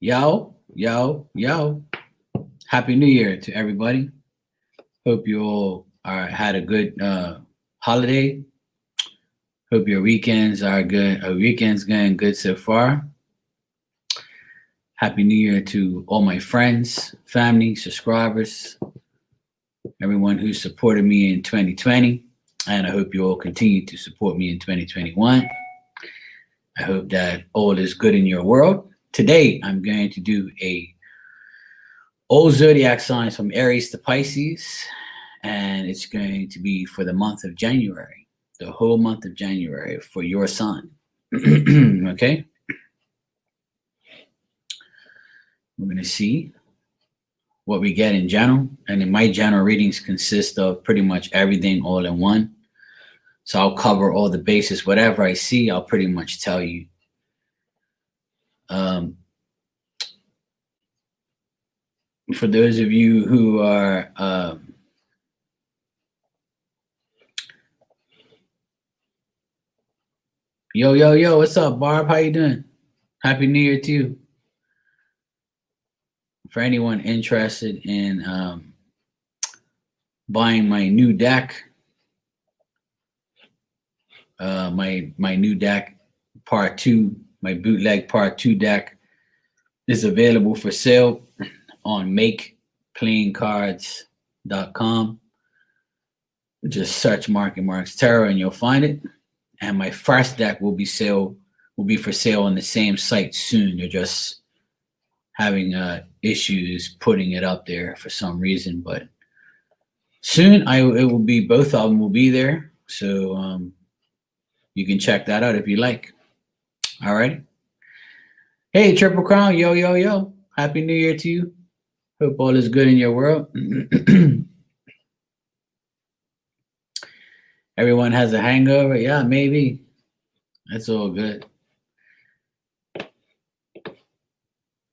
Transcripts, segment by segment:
Yo, yo, yo. Happy New Year to everybody. Hope you all had a good holiday. Hope your weekends are good. Weekend's going good so far. Happy New Year to all my friends, family, subscribers, everyone who supported me in 2020. And I hope you all continue to support me in 2021. I hope that all is good in your world. Today, I'm going to do a all zodiac signs from Aries to Pisces, and it's going to be for the month of January, the whole month of January for your sign. Okay, we're going to see what we get in general, and in my general readings consist of pretty much everything all in one. So I'll cover all the bases. Whatever I see, I'll pretty much tell you. For those of you who are yo, what's up, Barb? How you doing? Happy New Year to you. For anyone interested in buying my new deck, my new deck part 2, my bootleg part 2 deck is available for sale on makeplayingcards.com. Just search Marky Mark's Tarot and you'll find it. And my first deck will be for sale on the same site soon. They're just having issues putting it up there for some reason, but soon it will be, both of them will be there. So you can check that out if you like. All right. Hey, Triple Crown, yo. Happy New Year to you. Hope all is good in your world. Everyone has a hangover. Yeah, maybe. That's all good.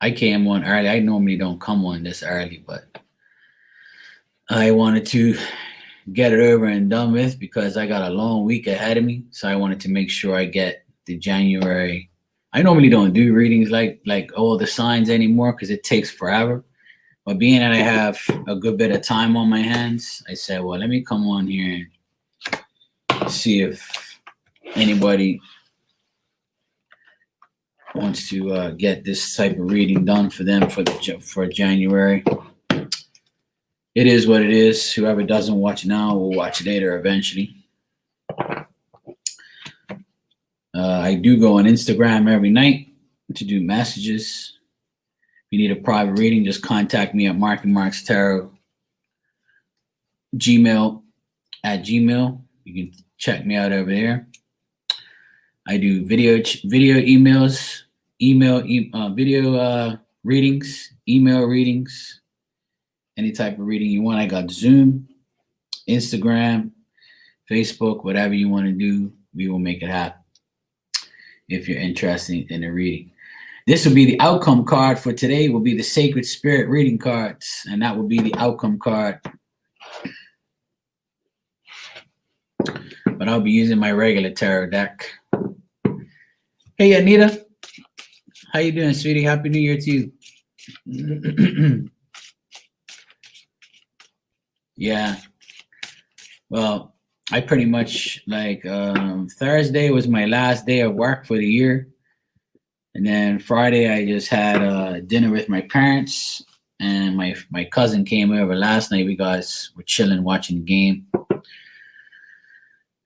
I came on early. I normally don't come on this early, but I wanted to get it over and done with because I got a long week ahead of me. So I wanted to make sure I get the January. I normally don't do readings like all the signs anymore because it takes forever. But being that I have a good bit of time on my hands, I said, well, let me come on here and see if anybody wants to get this type of reading done for them for January. It is what it is. Whoever doesn't watch now will watch later eventually. I do go on Instagram every night to do messages. If you need a private reading, just contact me at Marky Mark's Tarot Gmail. You can check me out over there. I do video emails, video readings, email readings, any type of reading you want. I got Zoom, Instagram, Facebook, whatever you want to do, we will make it happen if you're interested in a reading. This will be the outcome card for today, will be the Sacred Spirit reading cards, and that will be the outcome card. But I'll be using my regular tarot deck. Hey, Anita. How you doing, sweetie? Happy New Year to you. Yeah. Well, I pretty much Thursday was my last day of work for the year. And then Friday, I just had dinner with my parents. And my cousin came over last night. We guys were chilling, watching the game.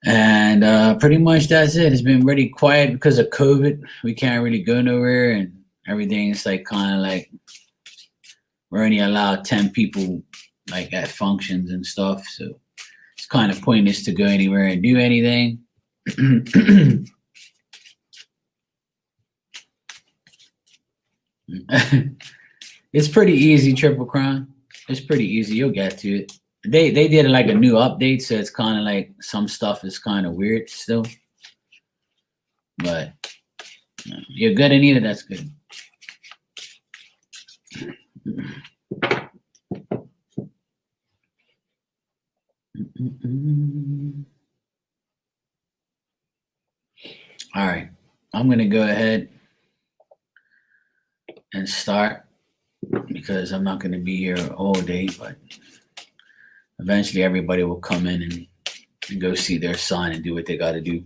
And pretty much that's it. It's been really quiet because of COVID. We can't really go nowhere. And everything's kind of like we're only allowed 10 people at functions and stuff. So it's kind of pointless to go anywhere and do anything. It's pretty easy, Triple Crown. It's pretty easy. You'll get to it. They did a new update, so it's kind of like some stuff is kind of weird still. But you're good, Anita. That's good. All right. I'm going to go ahead and start, because I'm not going to be here all day, but eventually everybody will come in and go see their sign and do what they got to do.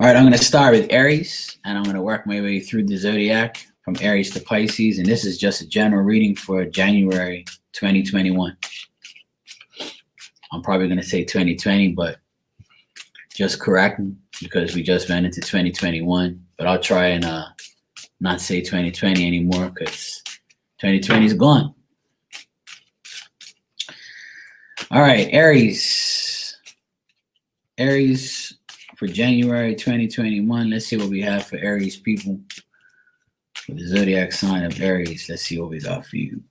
All right, I'm going to start with Aries, and I'm going to work my way through the Zodiac from Aries to Pisces, and this is just a general reading for January 2021. I'm probably going to say 2020, but just correct me because we just went into 2021. But I'll try and not say 2020 anymore because 2020 is gone. All right, Aries. Aries for January 2021. Let's see what we have for Aries people. For the zodiac sign of Aries, let's see what we got for you.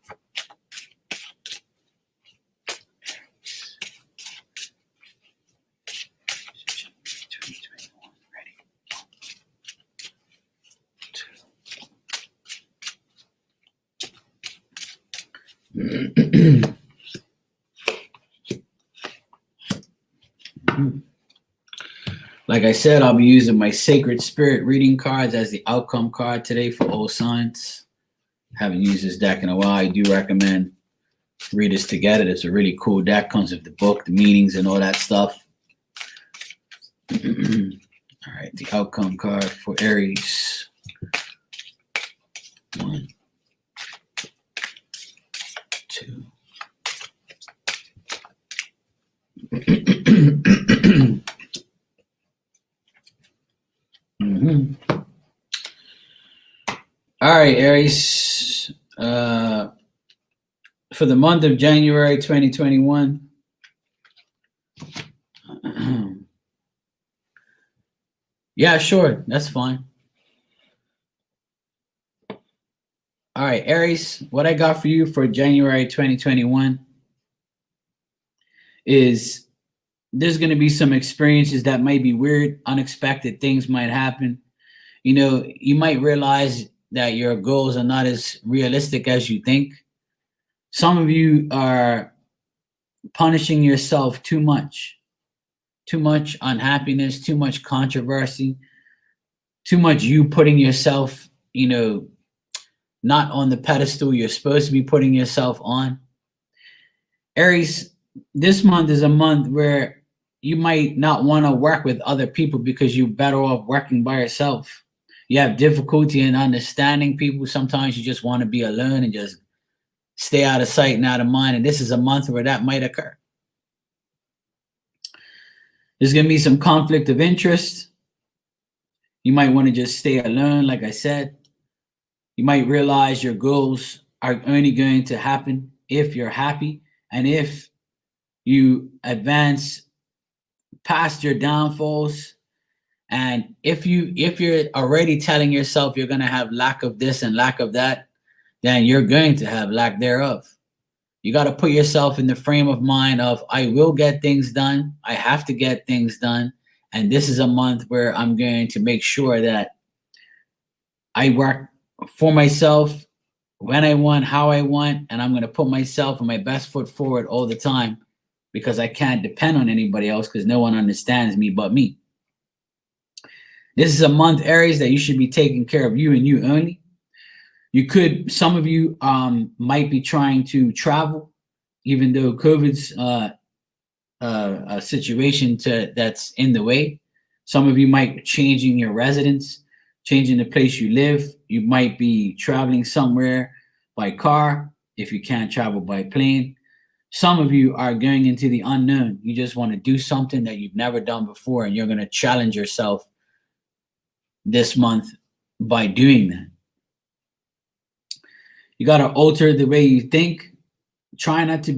Like I said, I'll be using my Sacred Spirit reading cards as the outcome card today for all signs. Haven't used this deck in a while. I do recommend read this together. It's a really cool deck. Comes with the book, the meanings, and all that stuff. All right, the outcome card for Aries. 1, 2. All right, Aries. For the month of January 2021, yeah, sure, that's fine. All right, Aries, what I got for you for January 2021 is there's going to be some experiences that might be weird, unexpected things might happen. You know, you might realize that your goals are not as realistic as you think. Some of you are punishing yourself too much unhappiness, too much controversy, too much you putting yourself, not on the pedestal you're supposed to be putting yourself on. Aries, this month is a month where you might not want to work with other people because you're better off working by yourself. You have difficulty in understanding people. Sometimes you just want to be alone and just stay out of sight and out of mind. And this is a month where that might occur. There's going to be some conflict of interest. You might want to just stay alone, like I said. You might realize your goals are only going to happen if you're happy and if you advance past your downfalls. And if you're already telling yourself you're going to have lack of this and lack of that, then you're going to have lack thereof. You got to put yourself in the frame of mind of, I will get things done. I have to get things done. And this is a month where I'm going to make sure that I work for myself when I want, how I want, and I'm going to put myself and my best foot forward all the time because I can't depend on anybody else because no one understands me but me. This is a month, Aries, that you should be taking care of you and you only. Some of you might be trying to travel, even though COVID's a situation that's in the way. Some of you might be changing your residence, changing the place you live. You might be traveling somewhere by car if you can't travel by plane. Some of you are going into the unknown. You just want to do something that you've never done before, and you're going to challenge yourself this month by doing that. You got to alter the way you think. Try not to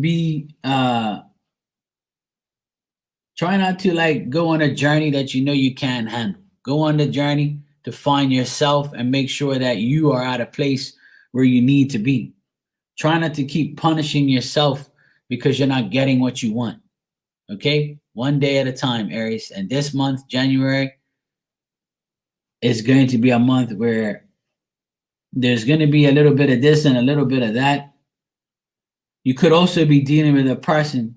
like go on a journey that you know you can't handle. Go on the journey to find yourself and make sure that you are at a place where you need to be. Try not to keep punishing yourself because you're not getting what you want. Okay? One day at a time, Aries. And this month, January, is going to be a month where there's going to be a little bit of this and a little bit of that. You could also be dealing with a person.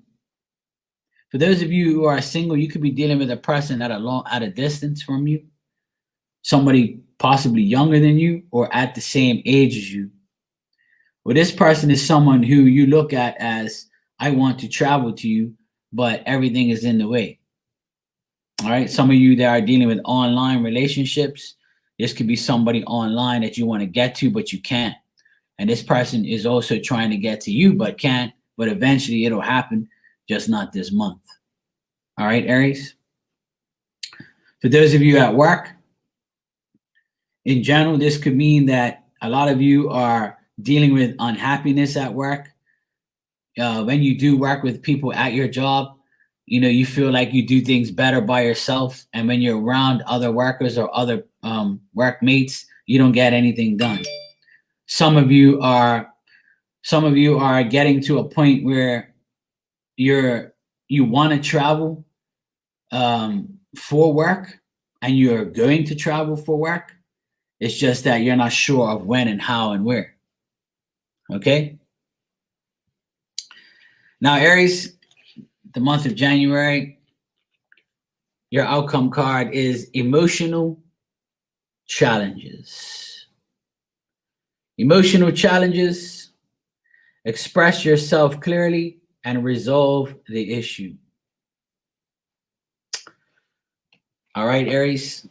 For those of you who are single, you could be dealing with a person at a distance from you. Somebody possibly younger than you or at the same age as you. Well, this person is someone who you look at as, I want to travel to you, but everything is in the way. All right. Some of you that are dealing with online relationships, this could be somebody online that you want to get to, but you can't. And this person is also trying to get to you, but can't. But eventually it'll happen, just not this month. All right, Aries. For those of you at work, in general, this could mean that a lot of you are dealing with unhappiness at work. When you do work with people at your job, you feel like you do things better by yourself. And when you're around other workers or other workmates, you don't get anything done. Some of you are getting to a point where you want to travel for work, and you're going to travel for work. It's just that you're not sure of when and how and where. Okay? Now, Aries, the month of January, your outcome card is emotional challenges. Emotional challenges. Express yourself clearly and resolve the issue. All right, Aries.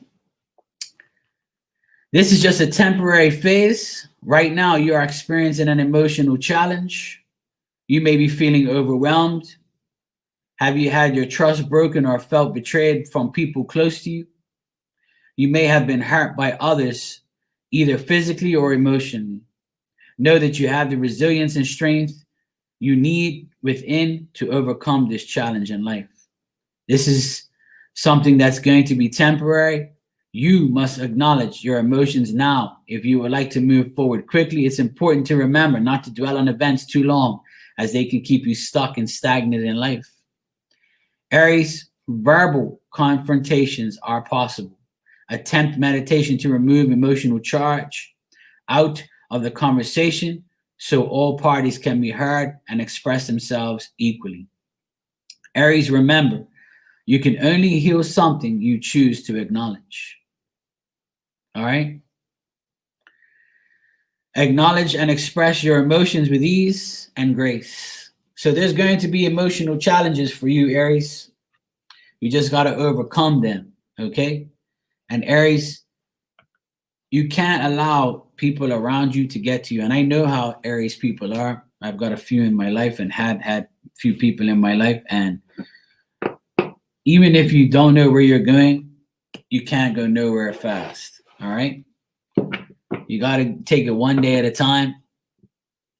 This is just a temporary phase. Right now, you are experiencing an emotional challenge. You may be feeling overwhelmed. Have you had your trust broken or felt betrayed from people close to you? You may have been hurt by others, either physically or emotionally. Know that you have the resilience and strength you need within to overcome this challenge in life. This is something that's going to be temporary. You must acknowledge your emotions now. If you would like to move forward quickly, it's important to remember not to dwell on events too long, as they can keep you stuck and stagnant in life. Aries, verbal confrontations are possible. Attempt meditation to remove emotional charge out of the conversation so all parties can be heard and express themselves equally. Aries, remember, you can only heal something you choose to acknowledge. All right? Acknowledge and express your emotions with ease and grace. So there's going to be emotional challenges for you, Aries. You just got to overcome them, okay? And Aries, you can't allow people around you to get to you. And I know how Aries people are. I've got a few in my life and had a few people in my life. And even if you don't know where you're going, you can't go nowhere fast, all right? You got to take it one day at a time,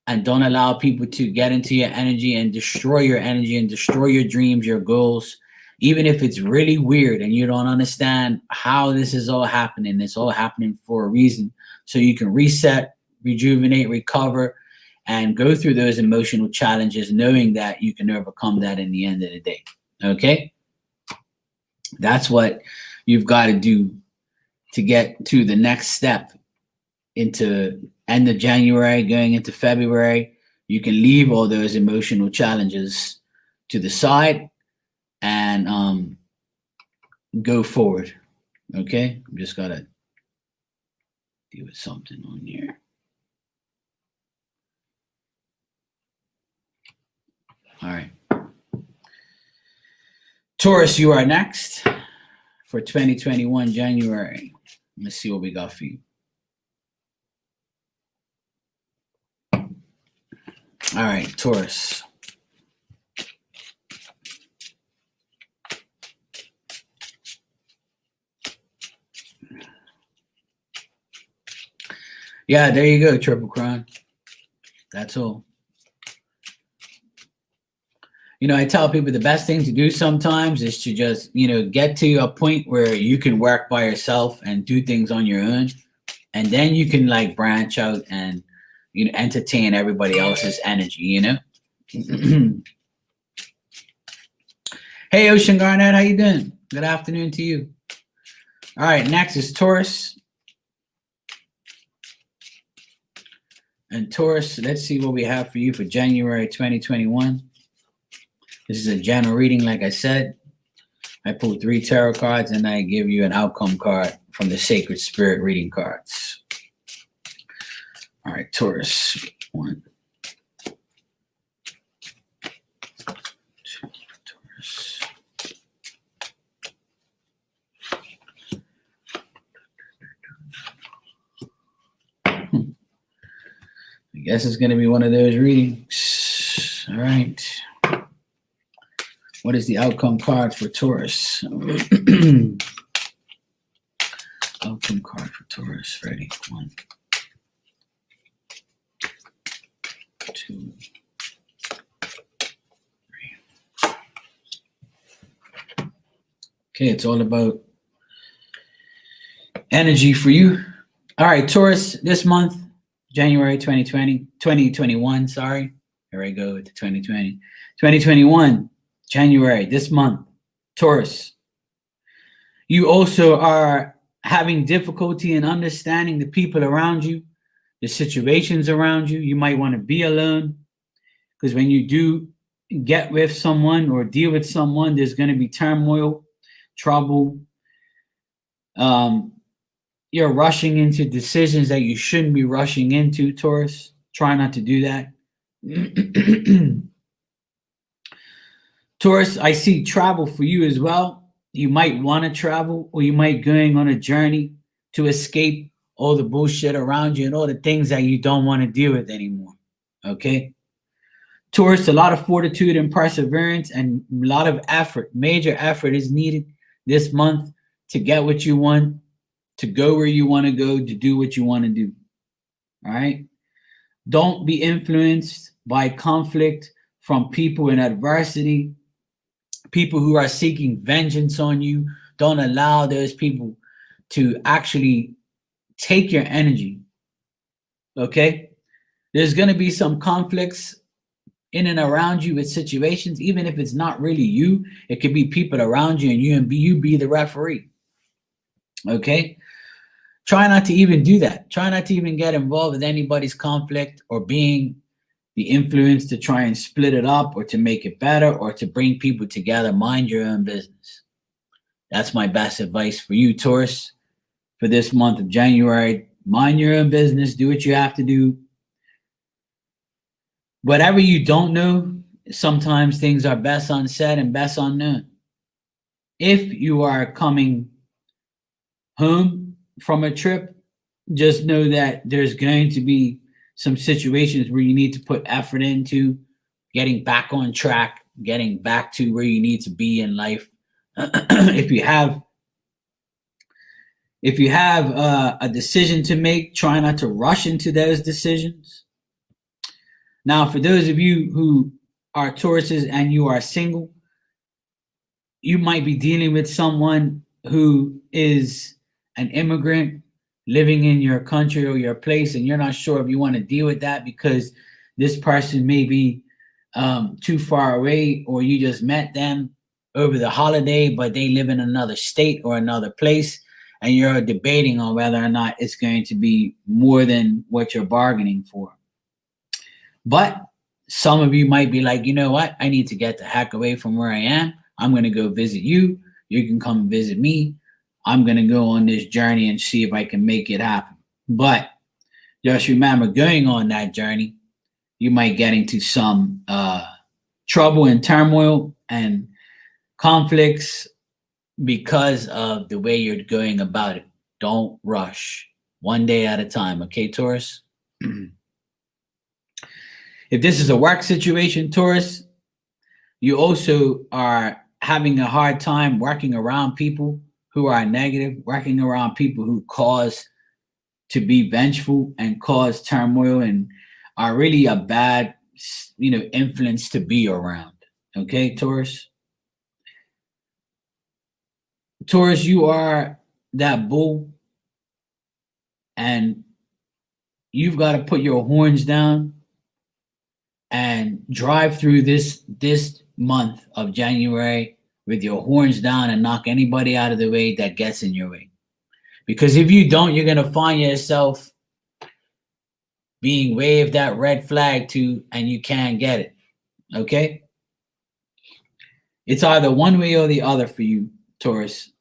and don't allow people to get into your energy and destroy your energy and destroy your dreams, your goals. Even if it's really weird and you don't understand how this is all happening, it's all happening for a reason. So you can reset, rejuvenate, recover, and go through those emotional challenges, knowing that you can overcome that in the end of the day. Okay? That's what you've got to do to get to the next step into end of January, going into February. You can leave all those emotional challenges to the side and go forward. Okay? I'm just gotta deal with something on here. All right. Taurus, you are next for 2021 January. Let's see what we got for you. All right, Taurus. Yeah, there you go, Triple Crown. That's all. I tell people the best thing to do sometimes is to just, get to a point where you can work by yourself and do things on your own. And then you can branch out and, entertain everybody else's energy, Hey, Ocean Garnet, how you doing? Good afternoon to you. All right, next is Taurus. And Taurus, let's see what we have for you for January 2021. This is a general reading, like I said. I pulled 3 tarot cards and I give you an outcome card from the Sacred Spirit reading cards. All right, Taurus. 1, 2, Taurus. I guess it's going to be one of those readings. All right. What is the outcome card for Taurus? Outcome card for Taurus. Ready? 1, 2, 3. Okay, it's all about energy for you. All right, Taurus, this month, January 2021, sorry. Here I go with the 2020. 2021, January, this month, Taurus. You also are having difficulty in understanding the people around you, the situations around you. You might want to be alone, because when you do get with someone or deal with someone, there's going to be turmoil, trouble. You're rushing into decisions that you shouldn't be rushing into, Taurus. Try not to do that. Taurus, I see travel for you as well. You might want to travel, or you might going on a journey to escape all the bullshit around you and all the things that you don't want to deal with anymore. Okay? Taurus, a lot of fortitude and perseverance and a lot of effort, major effort is needed this month to get what you want, to go where you want to go, to do what you want to do. All right? Don't be influenced by conflict from people in adversity, people who are seeking vengeance on you. Don't allow those people to actually take your energy. Okay? There's going to be some conflicts in and around you with situations, even if it's not really you. It could be people around you, and you be the referee. Okay? Try not to even do that. Try not to even get involved with anybody's conflict or being the influence to try and split it up or to make it better or to bring people together. Mind your own business. That's my best advice for you, Taurus, for this month of January. Mind your own business. Do what you have to do. Whatever you don't know, sometimes things are best unsaid and best unknown. If you are coming home from a trip, just know that there's going to be some situations where you need to put effort into getting back on track, getting back to where you need to be in life. If you have a decision to make, try not to rush into those decisions. Now, for those of you who are Tauruses and you are single, you might be dealing with someone who is an immigrant living in your country or your place, and you're not sure if you want to deal with that because this person may be too far away, or you just met them over the holiday, but they live in another state or another place, and you're debating on whether or not it's going to be more than what you're bargaining for. But some of you might be like, you know what? I need to get the heck away from where I am. I'm going to go visit you. You can come visit me. I'm going to go on this journey and see if I can make it happen. But just remember, going on that journey, you might get into some trouble and turmoil and conflicts because of the way you're going about it. Don't rush. One day at a time. Okay, Taurus? If this is a work situation, Taurus, you also are having a hard time working around people who are negative, working around people who cause to be vengeful and cause turmoil and are really a bad, influence to be around. Okay, Taurus? Taurus, you are that bull, and you've got to put your horns down and drive through this month of January with your horns down and knock anybody out of the way that gets in your way. Because if you don't, you're going to find yourself being waved that red flag to, and you can't get it. Okay? It's either one way or the other for you, Taurus.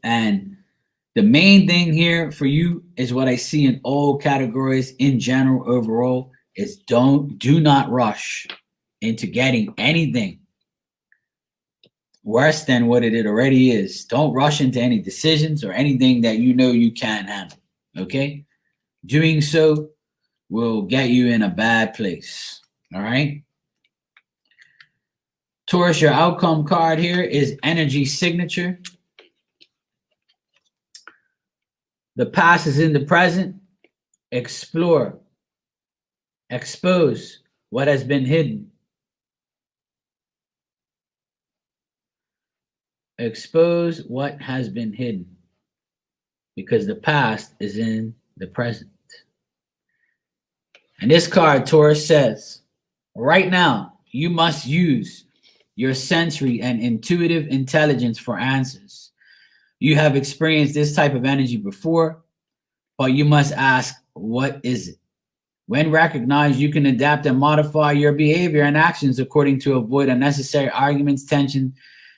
And The main thing here for you is what I see in all categories in general overall is do not rush into getting anything worse than what it already is. Don't rush into any decisions or anything that you know you can't handle. Okay? Doing so will get you in a bad place. All right? Taurus, your outcome card here is energy signature. The past is in the present. Explore. Expose what has been hidden. Expose what has been hidden. Because the past is in the present. And this card, Taurus, says, right now, you must use your sensory and intuitive intelligence for answers. You have experienced this type of energy before, but you must ask, what is it? When recognized, you can adapt and modify your behavior and actions according to avoid unnecessary arguments, tension,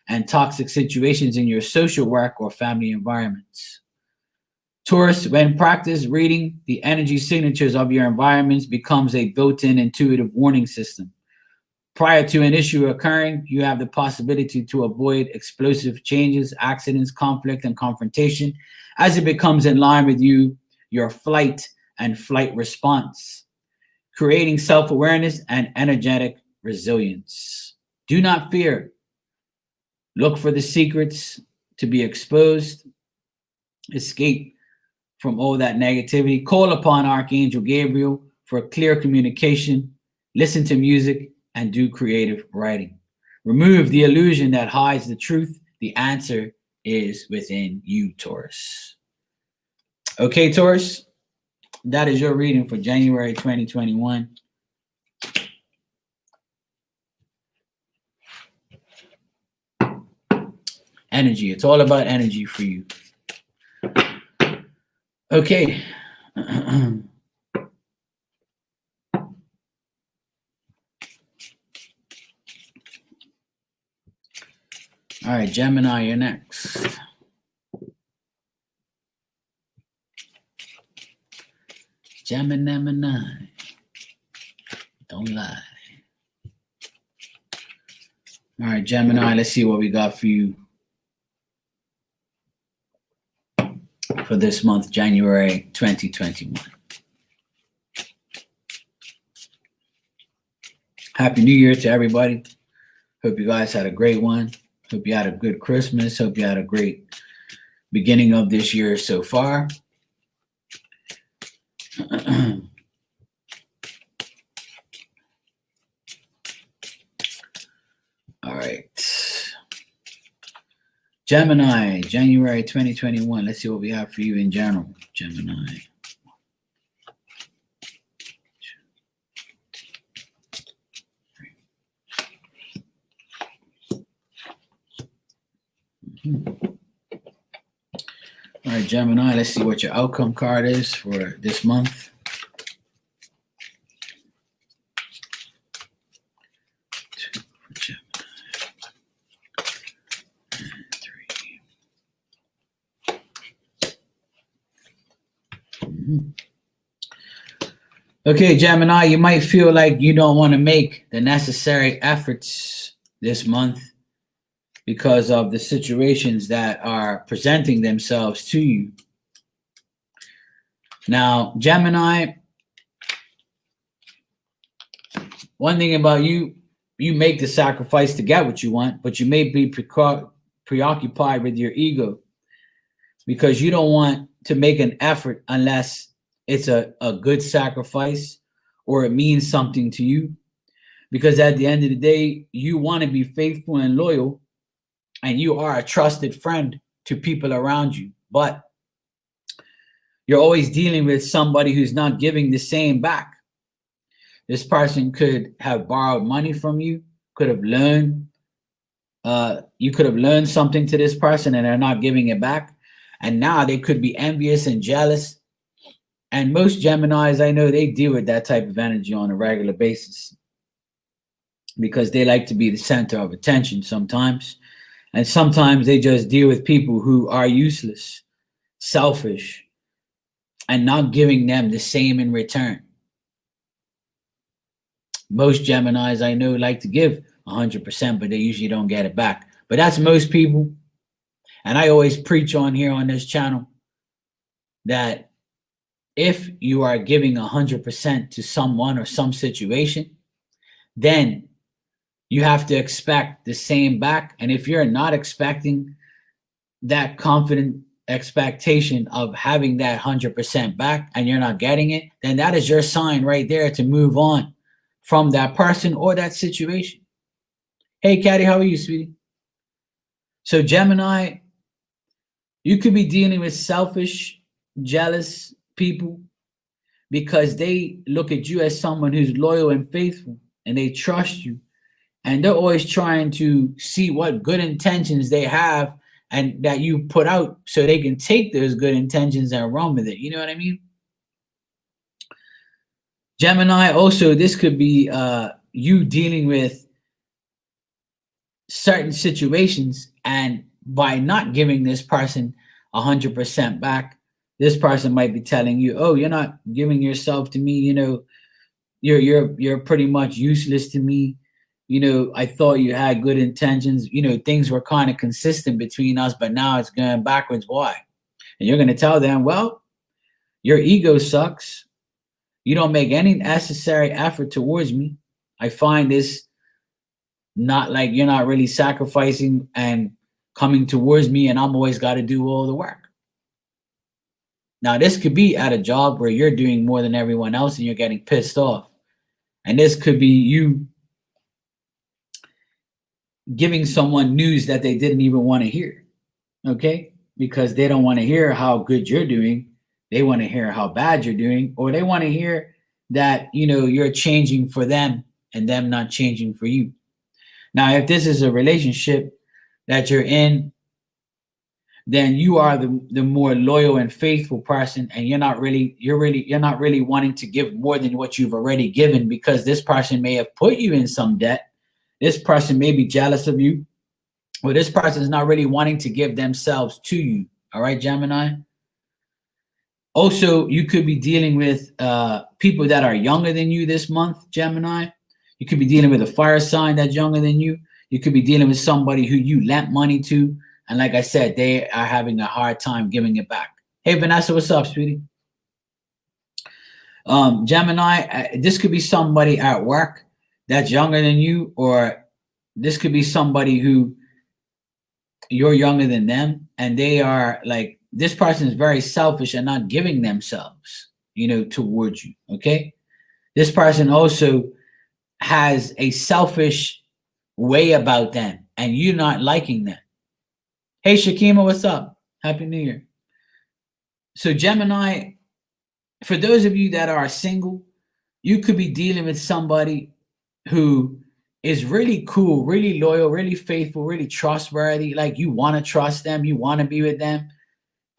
and toxic situations in your social work or family environments. Taurus, when practice reading the energy signatures of your environments becomes a built-in intuitive warning system. Prior to an issue occurring, you have the possibility to avoid explosive changes, accidents, conflict, and confrontation as it becomes in line with your flight and flight response, creating self-awareness and energetic resilience. Do not fear. Look for the secrets to be exposed. Escape from all that negativity. Call upon Archangel Gabriel for clear communication. Listen to music and do creative writing. Remove the illusion that hides the truth. The answer is within you, Taurus. Okay, Taurus, that is your reading for January 2021. Energy. It's all about energy for you. Okay. All right, Gemini, you're next. Gemini. Don't lie. All right, Gemini, let's see what we got for you for this month, January 2021. Happy New Year to everybody. Hope you guys had a great one. Hope you had a good Christmas. Hope you had a great beginning of this year so far. All right. Gemini, January 2021. Let's see what we have for you in general, Gemini. All right, Gemini, let's see what your outcome card is for this month. Two for Gemini. And three. Okay, Gemini, you might feel like you don't want to make the necessary efforts this month because of the situations that are presenting themselves to you. Now, Gemini, one thing about you, you make the sacrifice to get what you want, but you may be preoccupied with your ego because you don't want to make an effort unless it's a good sacrifice or it means something to you. Because at the end of the day, you want to be faithful and loyal, and you are a trusted friend to people around you, but you're always dealing with somebody who's not giving the same back. This person could have borrowed money from you, could have learned, you could have learned something to this person and they're not giving it back. And now they could be envious and jealous. And most Geminis, I know, they deal with that type of energy on a regular basis because they like to be the center of attention sometimes. And sometimes they just deal with people who are useless. selfish, and not giving them the same in return. Most Geminis I know like to give 100%, but they usually don't get it back. But that's most people. And I always preach on here on this channel that if you are giving 100% to someone or some situation, then you have to expect the same back. And if you're not expecting that confident expectation of having that 100% back and you're not getting it, then that is your sign right there to move on from that person or that situation. Hey, Caddy, how are you, sweetie? So, Gemini, you could be dealing with selfish, jealous people because they look at you as someone who's loyal and faithful and they trust you. And they're always trying to see what good intentions they have and that you put out so they can take those good intentions and run with it. You know what I mean? Gemini, also, this could be you dealing with certain situations, and by not giving this person 100% back, this person might be telling you, "Oh, you're not giving yourself to me. You know, you're pretty much useless to me. You know, I thought you had good intentions. You know, things were kind of consistent between us, but now it's going backwards. Why?" And you're going to tell them, "Well, your ego sucks. You don't make any necessary effort towards me. I find this not like you're not really sacrificing and coming towards me, and I'm always got to do all the work." Now, this could be at a job where you're doing more than everyone else and you're getting pissed off. And this could be you giving someone news that they didn't even want to hear, okay? Because they don't want to hear how good you're doing. They want to hear how bad you're doing, or they want to hear that, you know, you're changing for them and them not changing for you. Now, if this is a relationship that you're in, then you are the more loyal and faithful person, and you're not really wanting to give more than what you've already given, because this person may have put you in some debt. This person may be jealous of you, or this person is not really wanting to give themselves to you. All right, Gemini? Also, you could be dealing with people that are younger than you this month, Gemini. You could be dealing with a fire sign that's younger than you. You could be dealing with somebody who you lent money to, and like I said, they are having a hard time giving it back. Hey, Vanessa, what's up, sweetie? Gemini, this could be somebody at work that's younger than you, or this could be somebody who you're younger than them, and they are like, this person is very selfish and not giving themselves, you know, towards you, okay? This person also has a selfish way about them, and you're not liking them. Hey, Shakima, what's up? Happy New Year. So, Gemini, for those of you that are single, you could be dealing with somebody who is really cool, really loyal, really faithful, really trustworthy. Like, you want to trust them, you want to be with them,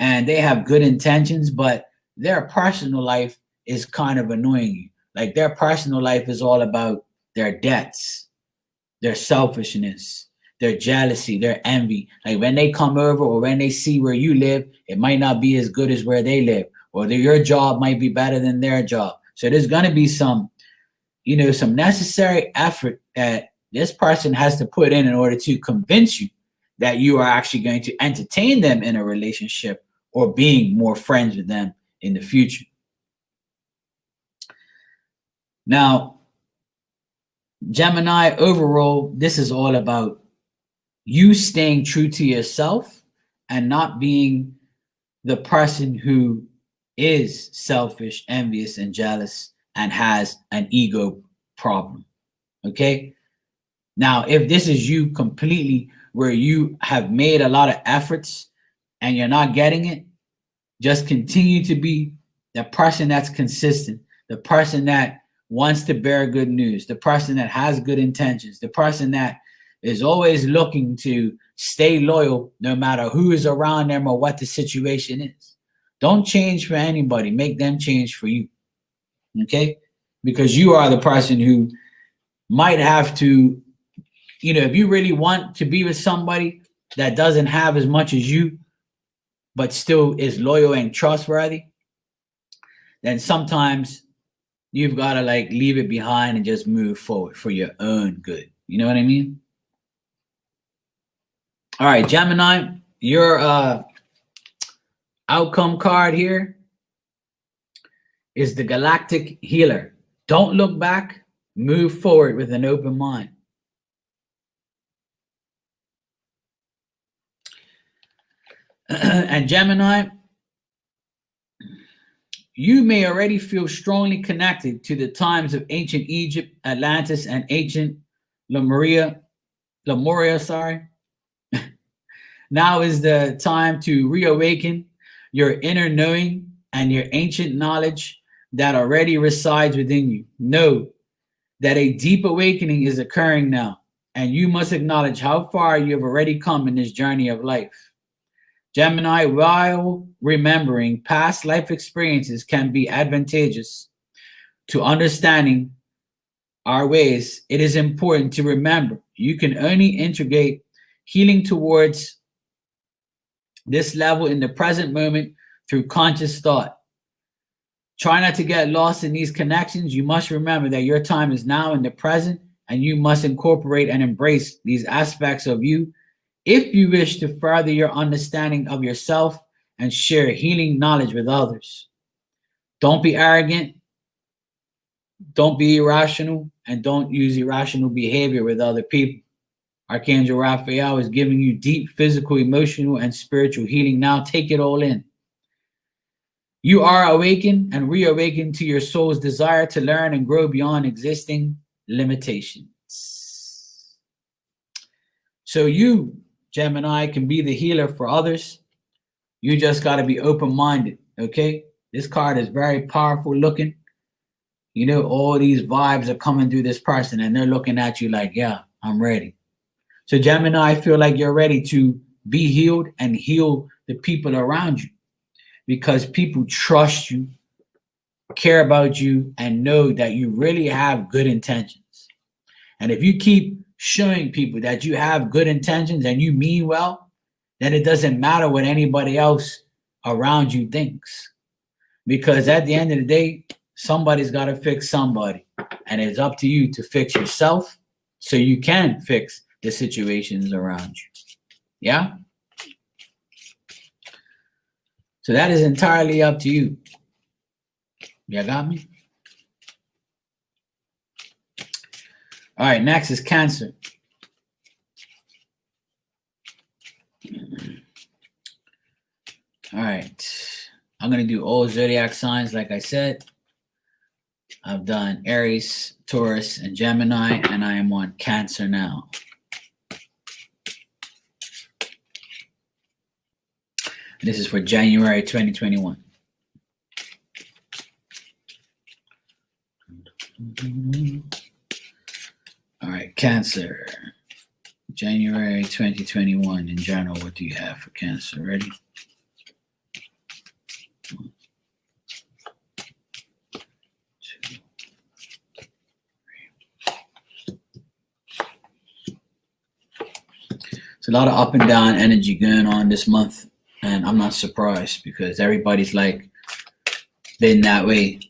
and they have good intentions, but their personal life is kind of annoying you. Like, their personal life is all about their debts, their selfishness, their jealousy, their envy. Like, when they come over or when they see where you live, it might not be as good as where they live, or your job might be better than their job. So there's going to be some, you know, some necessary effort that this person has to put in order to convince you that you are actually going to entertain them in a relationship or being more friends with them in the future. Now, Gemini, overall, this is all about you staying true to yourself and not being the person who is selfish, envious, and jealous and has an ego problem. Okay? Now, if this is you completely where you have made a lot of efforts and you're not getting it, just continue to be the person that's consistent, the person that wants to bear good news, the person that has good intentions, the person that is always looking to stay loyal no matter who is around them or what the situation is. Don't change for anybody. Make them change for you. Okay? Because you are the person who might have to, you know, if you really want to be with somebody that doesn't have as much as you, but still is loyal and trustworthy, then sometimes you've got to like leave it behind and just move forward for your own good. You know what I mean? All right, Gemini, your outcome card here is the Galactic Healer. Don't look back, move forward with an open mind. And Gemini, you may already feel strongly connected to the times of ancient Egypt, Atlantis, and ancient Lemuria, sorry. Now is the time to reawaken your inner knowing and your ancient knowledge that already resides within you. Know that a deep awakening is occurring now, and you must acknowledge how far you have already come in this journey of life. Gemini, while remembering past life experiences can be advantageous to understanding our ways, it is important to remember you can only integrate healing towards this level in the present moment through conscious thought. Try not to get lost in these connections. You must remember that your time is now in the present, and you must incorporate and embrace these aspects of you if you wish to further your understanding of yourself and share healing knowledge with others. Don't be arrogant, don't be irrational, and don't use irrational behavior with other people. Archangel Raphael is giving you deep physical, emotional, and spiritual healing. Now take it all in. You are awakened and reawakened to your soul's desire to learn and grow beyond existing limitations. So you, Gemini, can be the healer for others. You just got to be open-minded, okay? This card is very powerful looking. You know, all these vibes are coming through this person, and they're looking at you like, yeah, I'm ready. So Gemini, I feel like you're ready to be healed and heal the people around you, because people trust you, care about you, and know that you really have good intentions. And if you keep showing people that you have good intentions and you mean well, then it doesn't matter what anybody else around you thinks. Because at the end of the day, somebody's got to fix somebody. And it's up to you to fix yourself so you can fix the situations around you. Yeah? So that is entirely up to you. You got me? All right, next is Cancer. All right. I'm going to do all zodiac signs like I said. I've done Aries, Taurus, and Gemini, and I am on Cancer now. This is for January 2021. All right, Cancer. January 2021 in general. What do you have for Cancer? Ready? One, two, three. It's a lot of up and down energy going on this month. And I'm not surprised, because everybody's like been that way,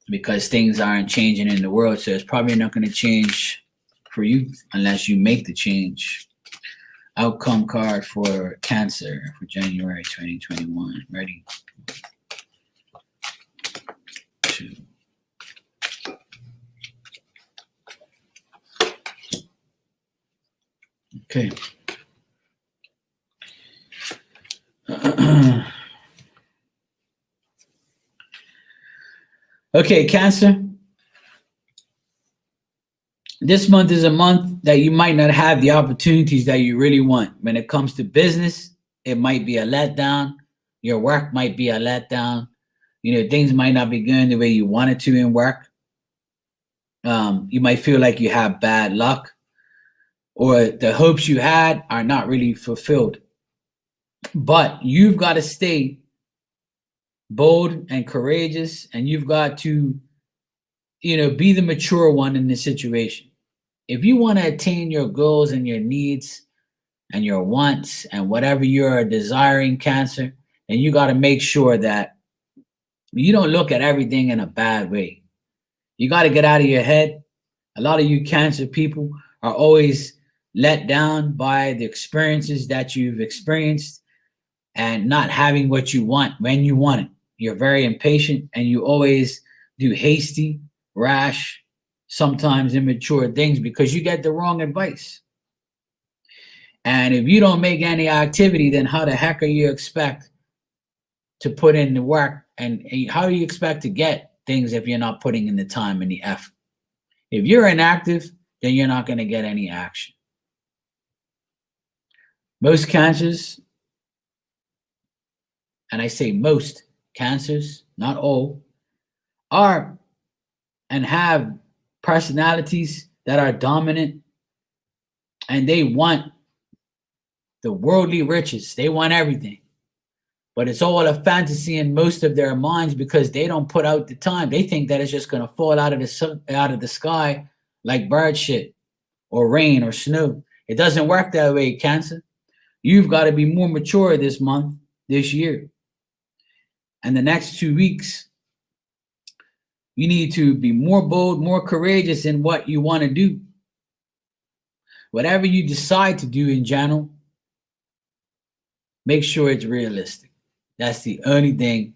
because things aren't changing in the world. So it's probably not going to change for you unless you make the change. Outcome card for Cancer for January 2021. Ready? 2. Okay. Okay, Cancer. This month is a month that you might not have the opportunities that you really want. When it comes to business, it might be a letdown. Your work might be a letdown. You know, things might not be going the way you wanted to in work. You might feel like you have bad luck, or the hopes you had are not really fulfilled. But you've got to stay bold and courageous, and you've got to, be the mature one in this situation. If you want to attain your goals and your needs and your wants and whatever you're desiring, Cancer, And you got to make sure that you don't look at everything in a bad way. You got to get out of your head. A lot of you Cancer people are always let down by the experiences that you've experienced and not having what you want when you want it. You're very impatient and you always do hasty, rash, sometimes immature things because you get the wrong advice. And if you don't make any activity, then how the heck are you expect to put in the work? And how do you expect to get things if you're not putting in the time and the effort? If you're inactive, then you're not going to get any action. Most cancers, and I say most cancers, not all, are and have personalities that are dominant, and they want the worldly riches. They want everything. But it's all a fantasy in most of their minds because they don't put out the time. They think that it's just going to fall out of the sky like bird shit or rain or snow. It doesn't work that way, Cancer. You've got to be more mature this month, this year. And the next 2 weeks, you need to be more bold, more courageous in what you want to do. Whatever you decide to do in general, make sure it's realistic. That's the only thing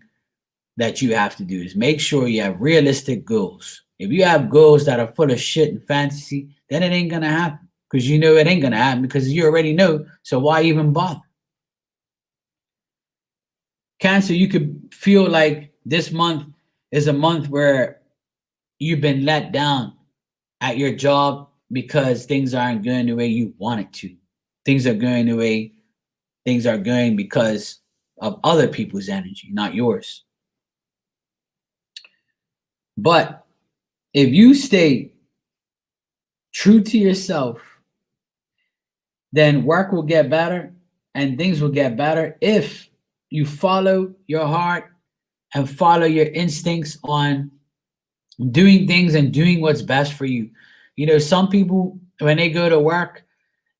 that you have to do is make sure you have realistic goals. If you have goals that are full of shit and fantasy, then it ain't going to happen because you know it ain't going to happen because you already know. So why even bother? Cancer, you could feel like this month is a month where you've been let down at your job because things aren't going the way you want it to. Things are going the way things are going because of other people's energy, not yours. But if you stay true to yourself, then work will get better and things will get better if you follow your heart and follow your instincts on doing things and doing what's best for you. You know, some people, when they go to work,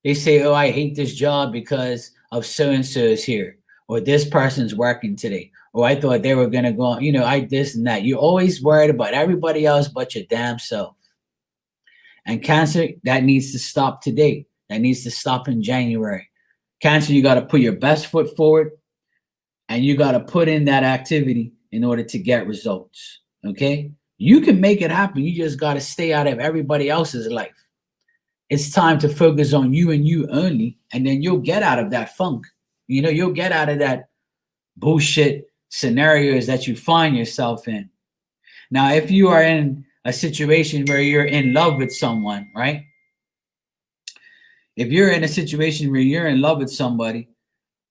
they say, oh, I hate this job because of so-and-so is here, or this person's working today, or I thought they were going to go, you know, I this and that. You're always worried about everybody else but your damn self. And Cancer, that needs to stop today. That needs to stop in January. Cancer, you got to put your best foot forward and you got to put in that activity in order to get results. Okay? You can make it happen. You just got to stay out of everybody else's life. It's time to focus on you and you only, and then you'll get out of that funk. You know, you'll get out of that bullshit scenarios that you find yourself in. Now, if you are in a situation where you're in love with someone, right? If you're in a situation where you're in love with somebody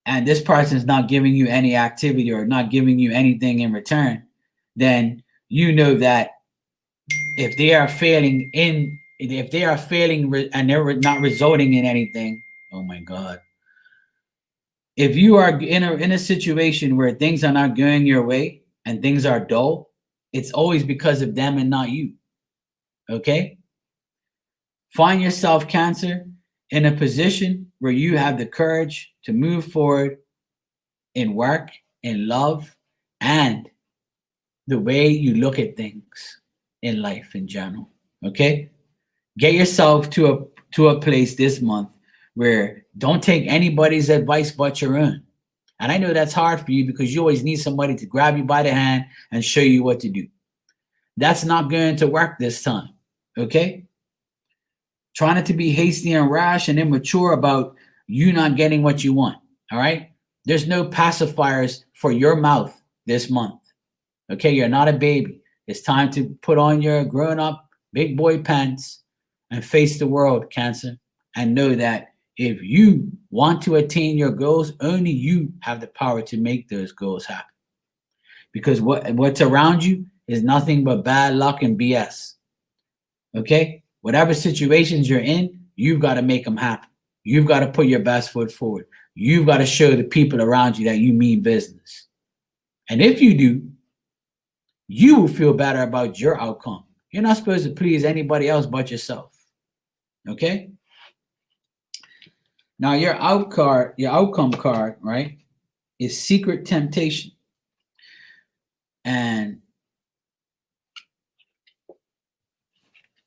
and this person is not giving you any activity or not giving you anything in return, then you know that if they are failing and they're not resulting in anything, oh my God. If you are in a situation where things are not going your way and things are dull, it's always because of them and not you. Okay? Find yourself, Cancer, in a position where you have the courage to move forward in work, in love, and the way you look at things in life in general. Okay? Get yourself to a place this month where don't take anybody's advice but your own. And I know that's hard for you because you always need somebody to grab you by the hand and show you what to do. That's not going to work this time. Okay? Try not to be hasty and rash and immature about you not getting what you want. All right? There's no pacifiers for your mouth this month. Okay? You're not a baby. It's time to put on your grown-up big boy pants and face the world, Cancer, and know that if you want to attain your goals, only you have the power to make those goals happen. Because what's around you is nothing but bad luck and BS. Okay? Whatever situations you're in, you've got to make them happen. You've got to put your best foot forward. You've got to show the people around you that you mean business. And if you do, you will feel better about your outcome. You're not supposed to please anybody else but yourself. Okay? Now your outcome card, right, is secret temptation. And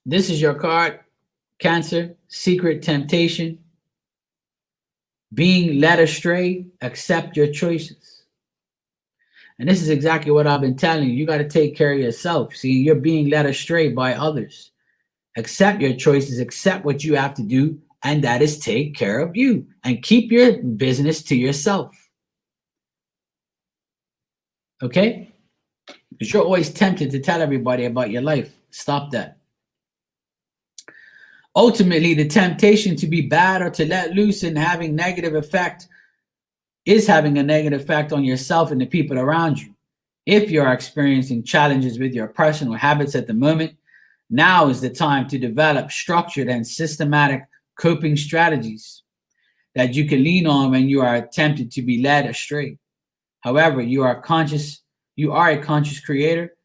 this is your card, Cancer, secret temptation. Being led astray, accept your choices. And this is exactly what I've been telling you. You got to take care of yourself. See, you're being led astray by others. Accept your choices, accept what you have to do, and that is take care of you and keep your business to yourself. Okay? Because you're always tempted to tell everybody about your life. Stop that. Ultimately, the temptation to be bad or to let loose and having a negative effect on yourself and the people around you. If you're experiencing challenges with your personal habits at the moment, now is the time to develop structured and systematic coping strategies that you can lean on when you are tempted to be led astray. However, you are a conscious creator,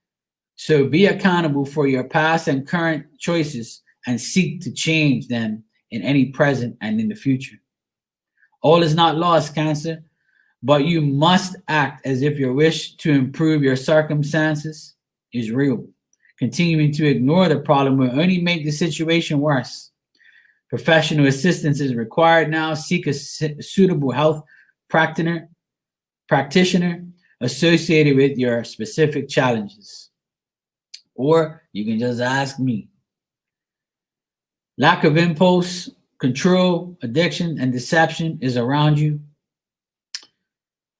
so be accountable for your past and current choices and seek to change them in any present and in the future. All is not lost, Cancer, but you must act as if your wish to improve your circumstances is real. Continuing to ignore the problem will only make the situation worse. Professional assistance is required now. Seek a suitable health practitioner associated with your specific challenges. Or you can just ask me. Lack of impulse, control, addiction, and deception is around you.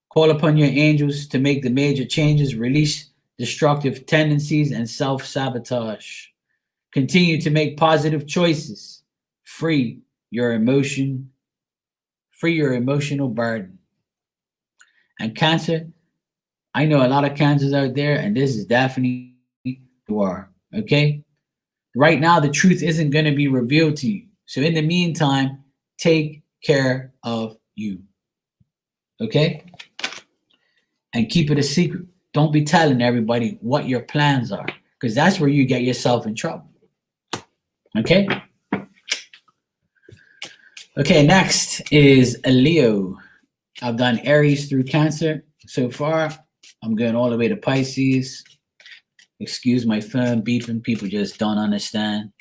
Call upon your angels to make the major changes, release destructive tendencies and self-sabotage. Continue to make positive choices. Free your emotional burden. And Cancer, I know a lot of Cancers out there, and this is definitely you are, okay? Right now, the truth isn't going to be revealed to you. So in the meantime, take care of you, okay? And keep it a secret. Don't be telling everybody what your plans are, because that's where you get yourself in trouble, okay? Okay, next is a Leo. I've done Aries through Cancer so far. I'm going all the way to Pisces. Excuse my phone beeping. People just don't understand.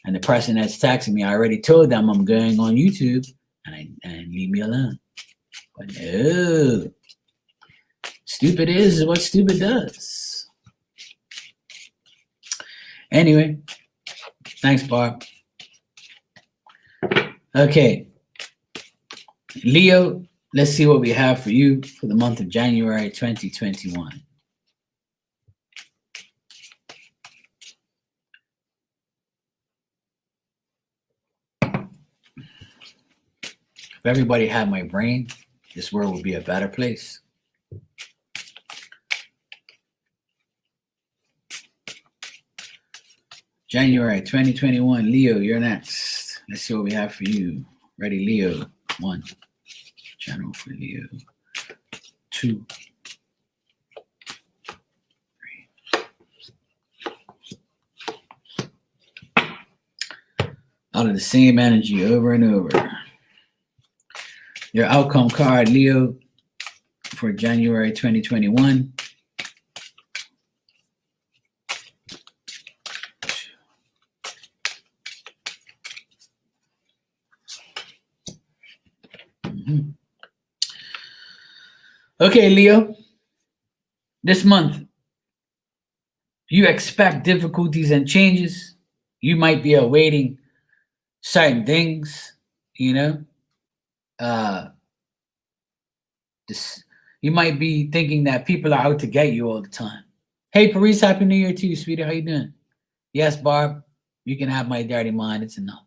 And the person that's texting me, I already told them I'm going on YouTube and leave me alone. But no. Stupid is what stupid does. Anyway, thanks, Barb. Okay. Leo, let's see what we have for you for the month of January 2021. If everybody had my brain, this world would be a better place. January 2021, Leo, you're next. Let's see what we have for you. Ready, Leo? 1. General for Leo. 2. 3. Out of the same energy over and over. Your outcome card, Leo, for January 2021. Okay, Leo, this month, you expect difficulties and changes. You might be awaiting certain things, you know. You might be thinking that people are out to get you all the time. Hey, Paris, Happy New Year to you, sweetie. How you doing? Yes, Barb, you can have my dirty mind. It's enough.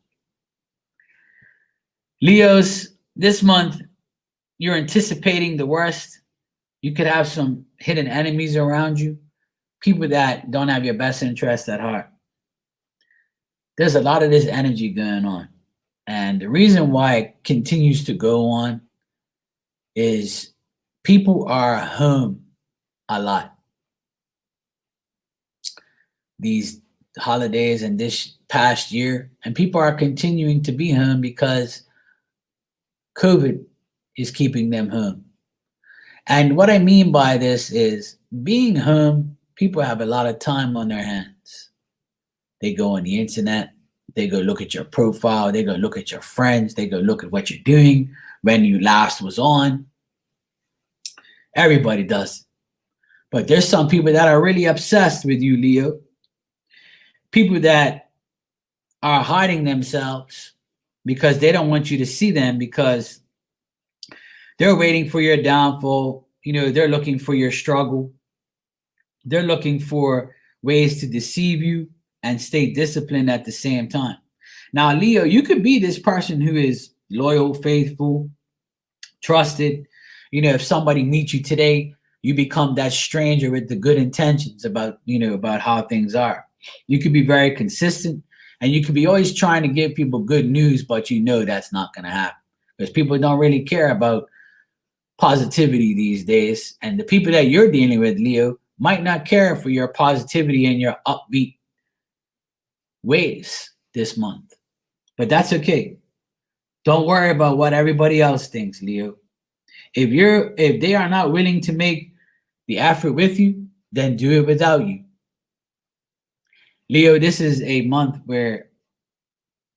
Leos, this month, you're anticipating the worst. You could have some hidden enemies around you, people that don't have your best interest at heart. There's a lot of this energy going on. And the reason why it continues to go on is people are home a lot. These holidays and this past year, and people are continuing to be home because COVID is keeping them home. And what I mean by this is being home, people have a lot of time on their hands. They go on the internet, they go look at your profile, they go look at your friends, they go look at what you're doing, when you last was on. Everybody does. But there's some people that are really obsessed with you, Leo. People that are hiding themselves because they don't want you to see them, because they're waiting for your downfall. They're looking for your struggle. They're looking for ways to deceive you and stay disciplined at the same time. Now, Leo, you could be this person who is loyal, faithful, trusted. If somebody meets you today, you become that stranger with the good intentions about how things are. You could be very consistent, and you could be always trying to give people good news, but that's not going to happen, because people don't really care about positivity these days. And the people that you're dealing with, Leo, might not care for your positivity and your upbeat ways this month. But that's okay. Don't worry about what everybody else thinks, Leo. If they are not willing to make the effort with you, then do it without you. Leo, this is a month where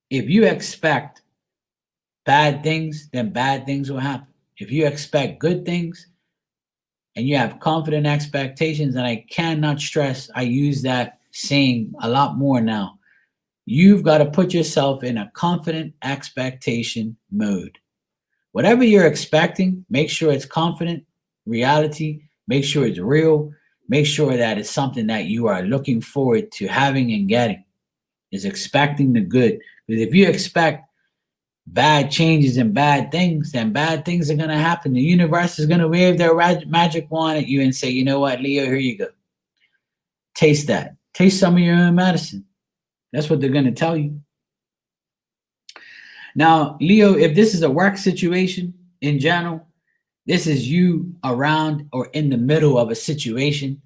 if you expect bad things, then bad things will happen. If you expect good things and you have confident expectations, and I cannot stress, I use that saying a lot more now. You've got to put yourself in a confident expectation mode. Whatever you're expecting, make sure it's confident reality, make sure it's real, make sure that it's something that you are looking forward to having and getting, is expecting the good. Because if you expect bad changes and bad things, then bad things are going to happen. The universe is going to wave their magic wand at you and say, you know what, Leo, here you go. Taste that. Taste some of your own medicine. That's what they're going to tell you. Now, Leo, if this is a work situation in general, this is you around or in the middle of a situation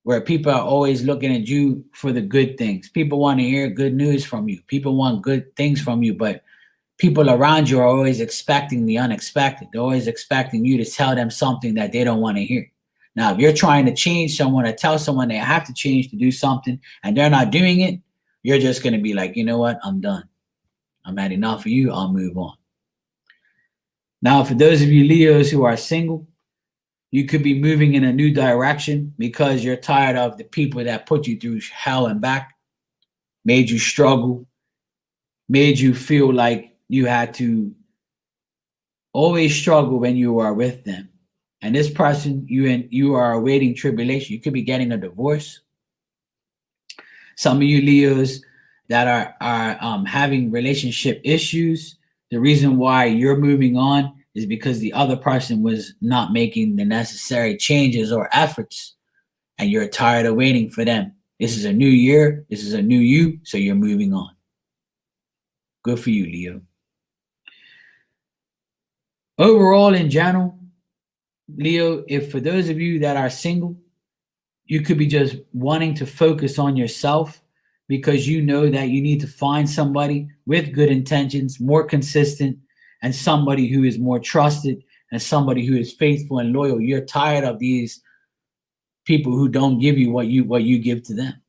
where people are always looking at you for the good things. People want to hear good news from you. People want good things from you, but people around you are always expecting the unexpected. They're always expecting you to tell them something that they don't want to hear. Now, if you're trying to change someone or tell someone they have to change to do something and they're not doing it, you're just going to be like, you know what? I'm done. I'm had enough of you. I'll move on. Now, for those of you Leos who are single, you could be moving in a new direction because you're tired of the people that put you through hell and back, made you struggle, made you feel like you had to always struggle when you are with them. And this person, you are awaiting tribulation. You could be getting a divorce. Some of you Leos that are having relationship issues, the reason why you're moving on is because the other person was not making the necessary changes or efforts, and you're tired of waiting for them. This is a new year. This is a new you, so you're moving on. Good for you, Leo. Overall, in general, Leo, if for those of you that are single, you could be just wanting to focus on yourself because you know that you need to find somebody with good intentions, more consistent, and somebody who is more trusted and somebody who is faithful and loyal. You're tired of these people who don't give you what you give to them.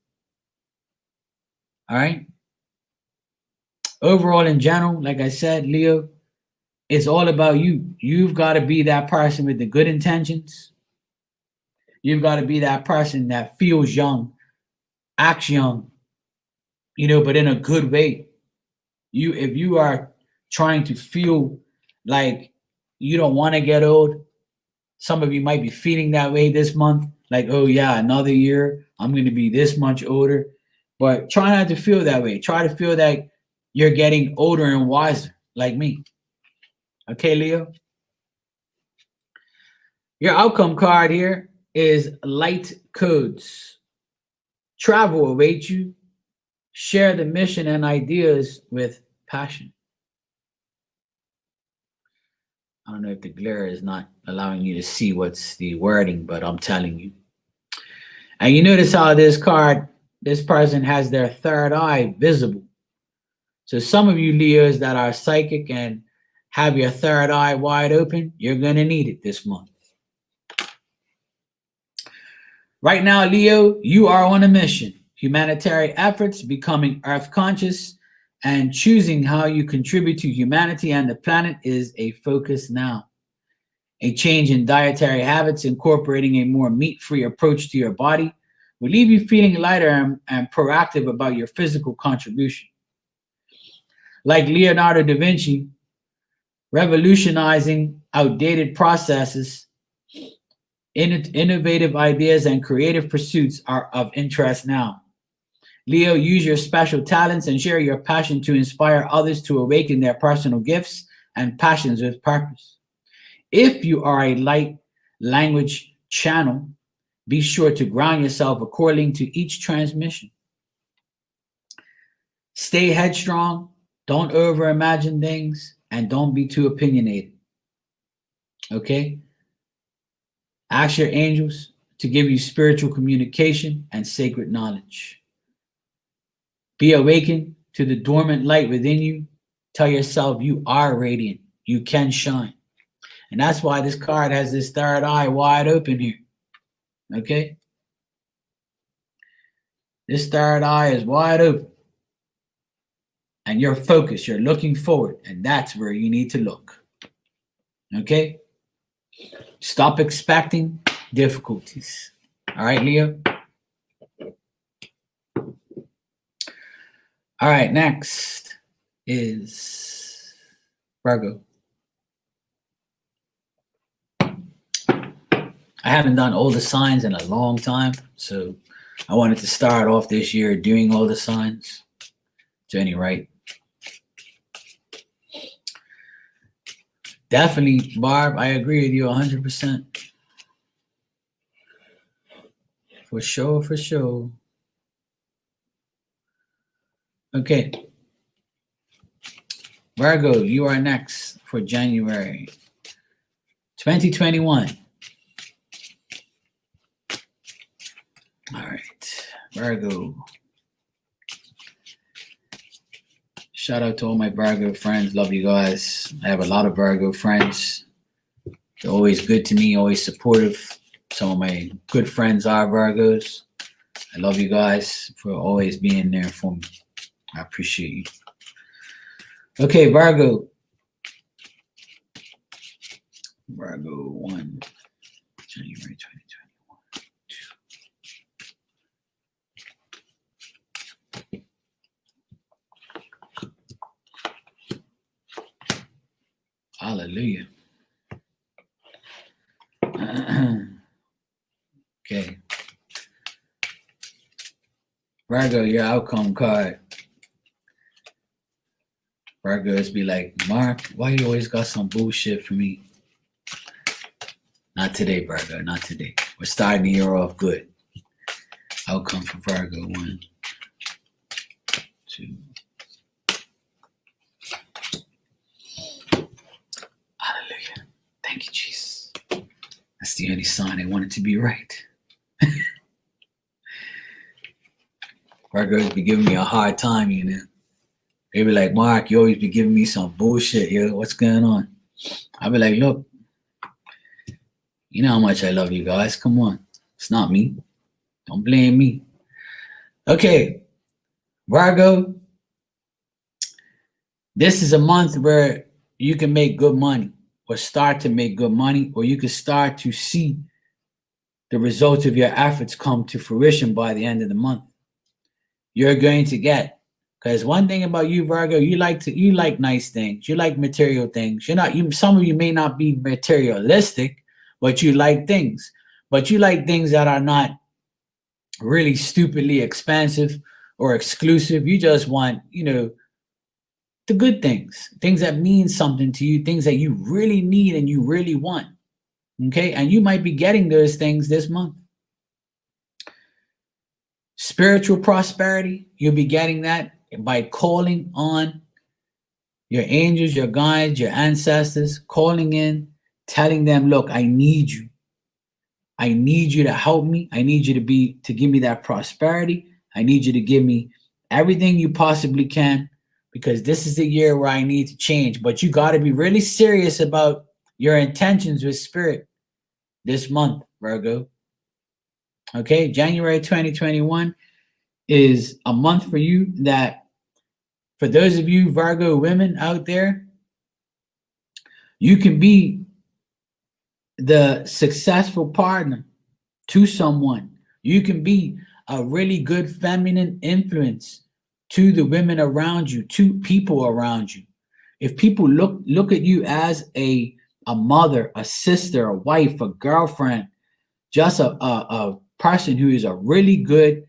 All right? Overall, in general, like I said, Leo, it's all about you. You've got to be that person with the good intentions. You've got to be that person that feels young, acts young, but in a good way. If you are trying to feel like you don't want to get old, some of you might be feeling that way this month. Like, oh yeah, another year, I'm going to be this much older. But try not to feel that way. Try to feel that you're getting older and wiser, like me. Okay, Leo? Your outcome card here is light codes. Travel awaits you. Share the mission and ideas with passion. I don't know if the glare is not allowing you to see what's the wording, but I'm telling you. And you notice how this person has their third eye visible. So some of you Leos that are psychic and have your third eye wide open, you're going to need it this month. Right now, Leo, you are on a mission. Humanitarian efforts, becoming earth conscious, and choosing how you contribute to humanity and the planet is a focus now. A change in dietary habits, incorporating a more meat free approach to your body, will leave you feeling lighter and proactive about your physical contribution. Like Leonardo da Vinci, revolutionizing outdated processes, innovative ideas, and creative pursuits are of interest now. Leo, use your special talents and share your passion to inspire others to awaken their personal gifts and passions with purpose. If you are a light language channel, be sure to ground yourself according to each transmission. Stay headstrong, don't overimagine things, and don't be too opinionated. Okay? Ask your angels to give you spiritual communication and sacred knowledge. Be awakened to the dormant light within you. Tell yourself you are radiant. You can shine. And that's why this card has this third eye wide open here. Okay? This third eye is wide open. And you're focused. You're looking forward. And that's where you need to look. Okay? Stop expecting difficulties. All right, Leo? All right, next is Virgo. I haven't done all the signs in a long time, so I wanted to start off this year doing all the signs. To any rate. Definitely, Barb, I agree with you 100%. For sure, for sure. Okay. Virgo, you are next for January 2021. All right, Virgo. Shout out to all my Virgo friends. Love you guys. I have a lot of Virgo friends. They're always good to me, always supportive. Some of my good friends are Virgos. I love you guys for always being there for me. I appreciate you. Okay, Virgo. Virgo 1, January 2021. Hallelujah. Okay. Virgo, your outcome card. Virgos be like, Mark, why you always got some bullshit for me? Not today, Virgo, not today. We're starting the year off good. Outcome for Virgo. 1, 2. Hallelujah. Thank you, Jesus. That's the only sign I want it to be right. Virgos be giving me a hard time, you know. They be like, Mark, you always be giving me some bullshit, yo. What's going on? I be like, look, you know how much I love you guys. Come on. It's not me. Don't blame me. Okay. Virgo, this is a month where you can make good money or start to make good money, or you can start to see the results of your efforts come to fruition by the end of the month. You're going to get, because one thing about you, Virgo, you like nice things. You like material things. Some of you may not be materialistic, but you like things. But you like things that are not really stupidly expensive or exclusive. You just want, the good things that mean something to you, things that you really need and you really want. Okay. And you might be getting those things this month. Spiritual prosperity, you'll be getting that by calling on your angels, your guides, your ancestors, calling in, telling them, look, I need you. I need you to help me. I need you to give me that prosperity. I need you to give me everything you possibly can, because this is the year where I need to change. But you got to be really serious about your intentions with spirit this month, Virgo. Okay, January 2021 is a month for you that, for those of you Virgo women out there, you can be the successful partner to someone. You can be a really good feminine influence to the women around you, to people around you. If people look at you as a mother, a sister, a wife, a girlfriend, just a person who is a really good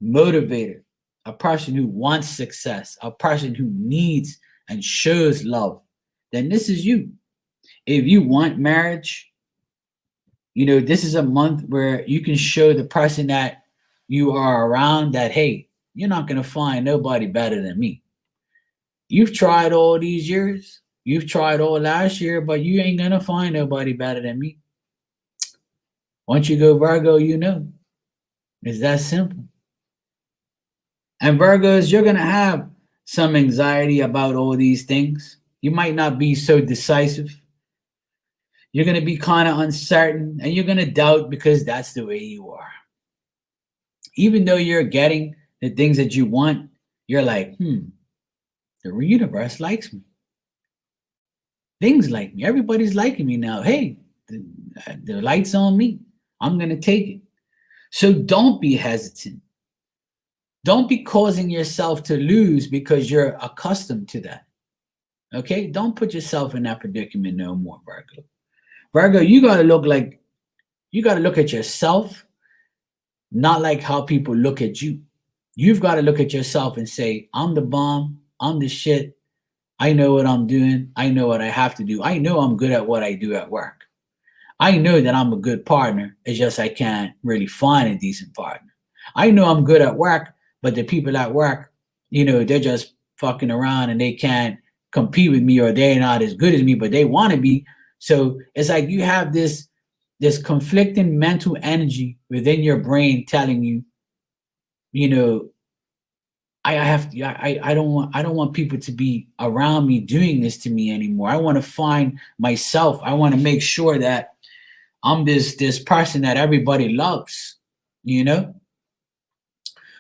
motivator, a person who wants success, a person who needs and shows love, then this is you. If you want marriage, this is a month where you can show the person that you are around that, hey, you're not going to find nobody better than me. You've tried all these years, you've tried all last year, but you ain't going to find nobody better than me. Once you go Virgo, it's that simple. And Virgos, you're going to have some anxiety about all these things. You might not be so decisive. You're going to be kind of uncertain and you're going to doubt because that's the way you are. Even though you're getting the things that you want, you're like, the universe likes me. Things like me. Everybody's liking me now. Hey, the light's on me. I'm going to take it. So don't be hesitant. Don't be causing yourself to lose because you're accustomed to that. Okay? Don't put yourself in that predicament no more, Virgo. Virgo, you got to look at yourself, not like how people look at you. You've got to look at yourself and say, I'm the bomb. I'm the shit. I know what I'm doing. I know what I have to do. I know I'm good at what I do at work. I know that I'm a good partner. It's just I can't really find a decent partner. I know I'm good at work, but the people at work, they're just fucking around and they can't compete with me, or they're not as good as me, but they want to be. So it's like you have this conflicting mental energy within your brain telling you, I don't want people to be around me doing this to me anymore. I want to find myself. I want to make sure that I'm this person that everybody loves,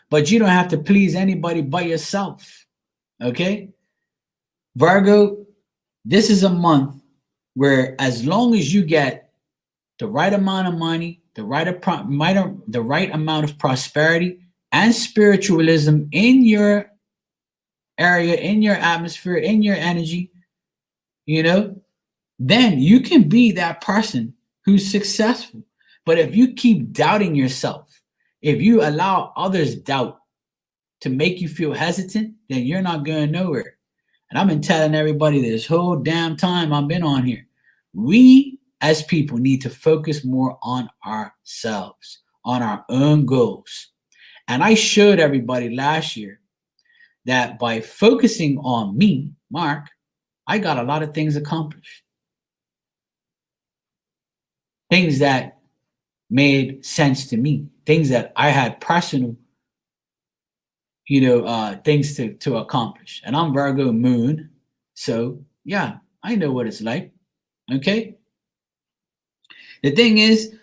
But you don't have to please anybody but yourself. Okay? Virgo, this is a month where as long as you get the right amount of money, the right amount of prosperity and spiritualism in your area, in your atmosphere, in your energy, then you can be that person who's successful. But if you keep doubting yourself, if you allow others' doubt to make you feel hesitant, then you're not going nowhere. And I've been telling everybody this whole damn time I've been on here. We as people need to focus more on ourselves, on our own goals. And I showed everybody last year that by focusing on me, Mark, I got a lot of things accomplished. Things that made sense to me, things that I had personal, things to accomplish. And I'm Virgo moon. So yeah, I know what it's like. Okay. The thing is,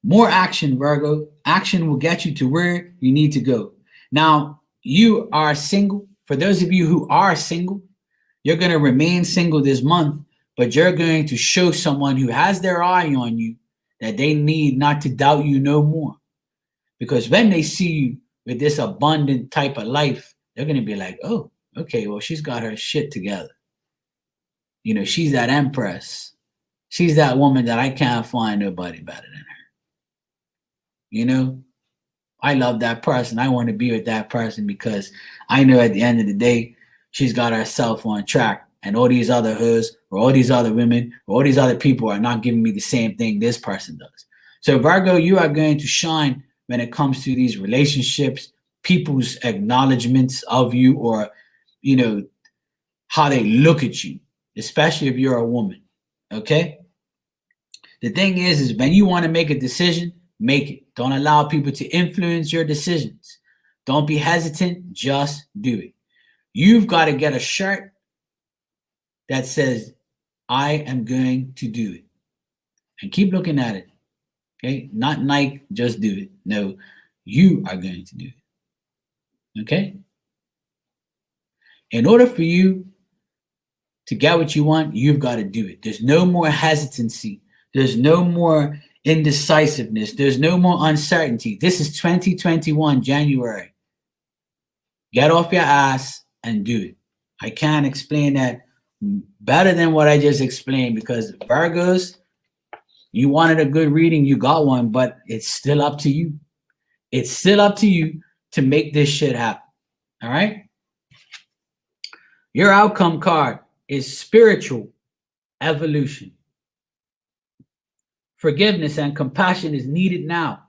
more action, Virgo. Action will get you to where you need to go. Now, you are single. For those of you who are single, you're going to remain single this month, but you're going to show someone who has their eye on you that they need not to doubt you no more. Because when they see you with this abundant type of life, they're going to be like, oh, okay, well, she's got her shit together. She's that empress. She's that woman that I can't find nobody better than her. I love that person. I want to be with that person because I know at the end of the day, she's got herself on track. And all these other hoes or all these other women or all these other people are not giving me the same thing this person does. So Virgo, you are going to shine when it comes to these relationships, people's acknowledgments of you, or, how they look at you, especially if you're a woman. Okay? The thing is when you want to make a decision, make it. Don't allow people to influence your decisions. Don't be hesitant. Just do it. You've got to get a shirt that says, I am going to do it. And keep looking at it. Okay? Not Nike, just do it. No, you are going to do it. Okay? In order for you to get what you want, you've got to do it. There's no more hesitancy. There's no more indecisiveness. There's no more uncertainty. This is 2021, January. Get off your ass and do it. I can't explain that better than what I just explained, because Virgos, you wanted a good reading, you got one, but it's still up to you. It's still up to you to make this shit happen. All right? Your outcome card is spiritual evolution. Forgiveness and compassion is needed now.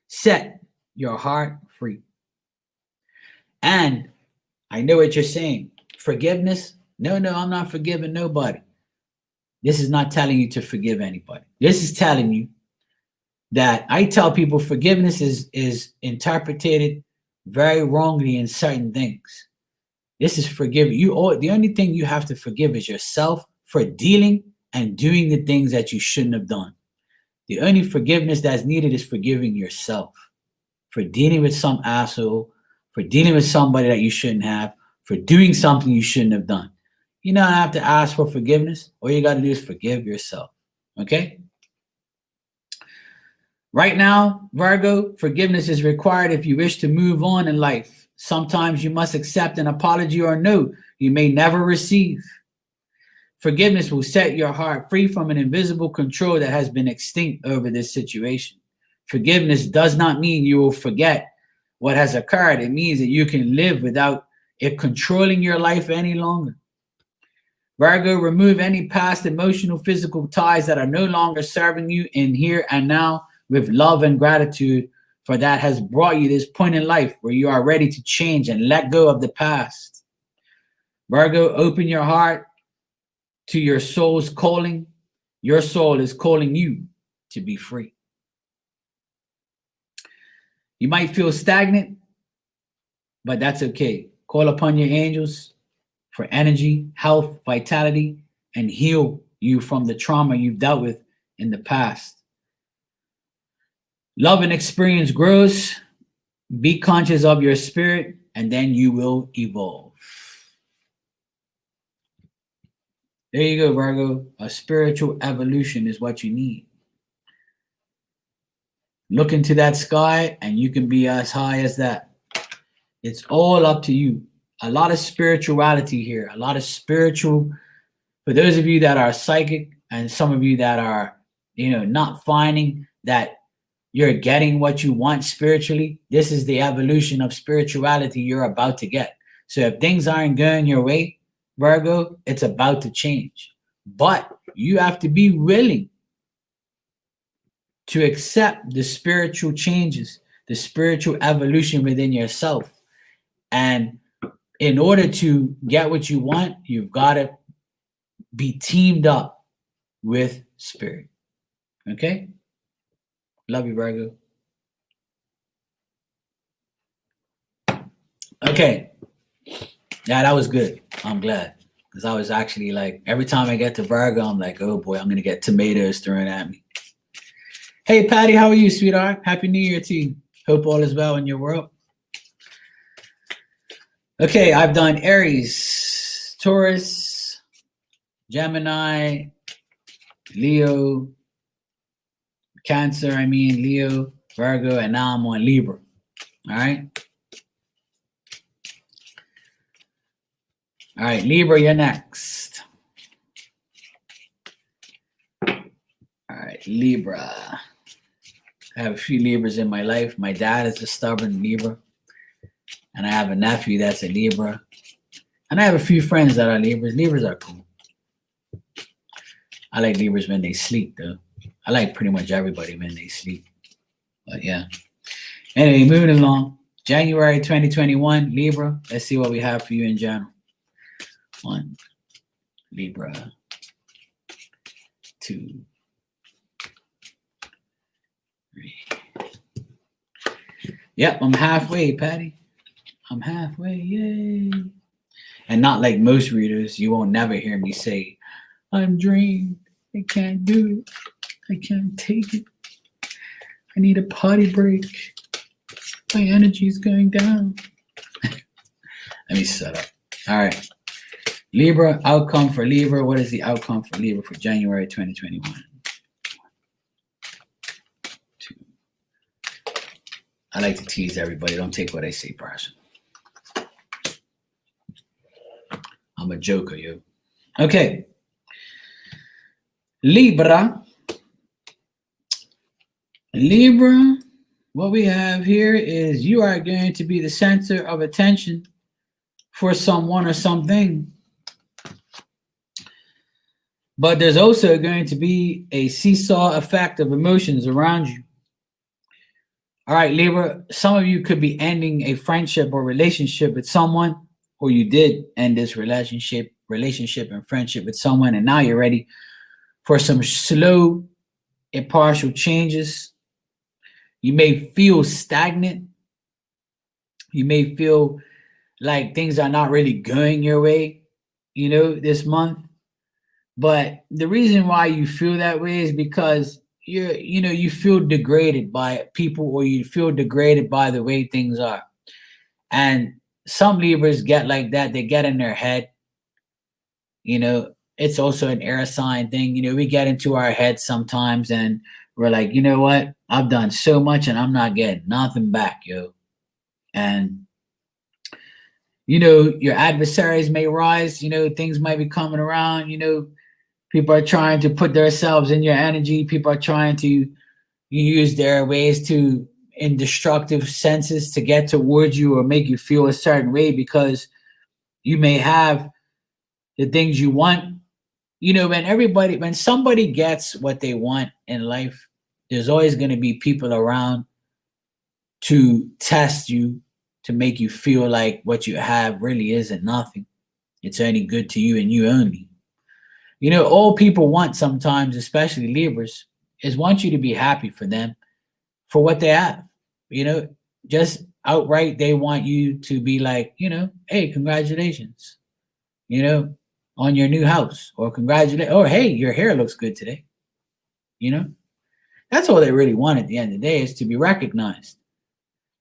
Set your heart free. And I know what you're saying. Forgiveness? No, I'm not forgiving nobody. This is not telling you to forgive anybody. This is telling you that I tell people forgiveness is interpreted very wrongly in certain things. This is forgiving. The only thing you have to forgive is yourself for dealing and doing the things that you shouldn't have done. The only forgiveness that's needed is forgiving yourself for dealing with some asshole, for dealing with somebody that you shouldn't have, for doing something you shouldn't have done. You don't have to ask for forgiveness. All you got to do is forgive yourself. Okay? Right now, Virgo, forgiveness is required if you wish to move on in life. Sometimes you must accept an apology or no you may never receive. Forgiveness will set your heart free from an invisible control that has been extinct over this situation. Forgiveness does not mean you will forget what has occurred. It means that you can live without it controlling your life any longer. Virgo, remove any past emotional, physical ties that are no longer serving you in here and now with love and gratitude, for that has brought you this point in life where you are ready to change and let go of the past. Virgo, open your heart to your soul's calling. Your soul is calling you to be free. You might feel stagnant, but that's okay. Call upon your angels for energy, health, vitality, and heal you from the trauma you've dealt with in the past. Love and experience grows. Be conscious of your spirit, and then you will evolve. There you go, Virgo. A spiritual evolution is what you need. Look into that sky, and you can be as high as that. It's all up to you. A lot of spirituality here. A lot of spiritual. For those of you that are psychic, and some of you that are, not finding that you're getting what you want spiritually, this is the evolution of spirituality you're about to get. So if things aren't going your way, Virgo, it's about to change. But you have to be willing to accept the spiritual changes, the spiritual evolution within yourself. And in order to get what you want, you've got to be teamed up with spirit. Okay? Love you, Virgo. Okay. Yeah, that was good. I'm glad. Because I was actually like, every time I get to Virgo, I'm like, oh boy, I'm going to get tomatoes thrown at me. Hey, Patty, how are you, sweetheart? Happy New Year to you. Hope all is well in your world. Okay, I've done Aries, Taurus, Gemini, Leo, Cancer, Leo, Virgo, and now I'm on Libra. All right? All right, Libra, you're next. All right, Libra. I have a few Libras in my life. My dad is a stubborn Libra. And I have a nephew that's a Libra. And I have a few friends that are Libras. Libras are cool. I like Libras when they sleep, though. I like pretty much everybody when they sleep. But yeah. Anyway, moving along. January 2021, Libra. Let's see what we have for you in general. 1, Libra. 2, 3. Yep, I'm halfway, Patty. I'm halfway, yay. And not like most readers, you won't never hear me say, I'm drained. I can't do it. I can't take it. I need a potty break. My energy is going down. Let me set up. All right. Libra, outcome for Libra. What is the outcome for Libra for January 2021? I like to tease everybody. Don't take what I say personal. I'm a joker, yo. Okay. Libra. Libra, what we have here is you are going to be the center of attention for someone or something. But there's also going to be a seesaw effect of emotions around you. All right, Libra, some of you could be ending a friendship or relationship with someone, or you did end this relationship and friendship with someone, and now you're ready for some slow and partial changes. You may feel stagnant. You may feel like things are not really going your way, this month. But the reason why you feel that way is because you feel degraded by people, or you feel degraded by the way things are. And some Libras get like that. They get in their head. It's also an air sign thing. We get into our head sometimes and we're like, you know what? I've done so much and I'm not getting nothing back, yo. And, your adversaries may rise, things might be coming around, people are trying to put themselves in your energy. People are trying to use their ways in destructive senses to get towards you or make you feel a certain way because you may have the things you want. When somebody gets what they want in life, there's always going to be people around to test you, to make you feel like what you have really isn't nothing. It's only good to you and you only. All people want sometimes, especially Libras, is want you to be happy for them, for what they have. Just outright, they want you to be like, hey, congratulations, on your new house, or or hey, your hair looks good today. That's all they really want at the end of the day, is to be recognized.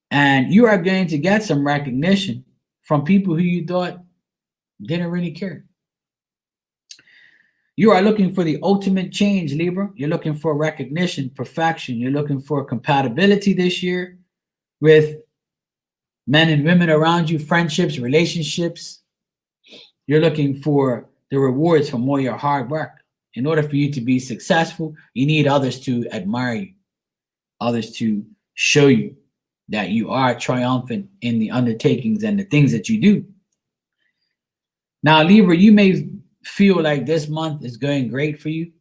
And you are going to get some recognition from people who you thought didn't really care. You are looking for the ultimate change, Libra. You're looking for recognition, perfection. You're looking for compatibility this year with men and women around you, friendships, relationships. You're looking for the rewards from all your hard work. In order for you to be successful, you need others to admire you, others to show you that you are triumphant in the undertakings and the things that you do. Now, Libra, you may feel like this month is going great for you.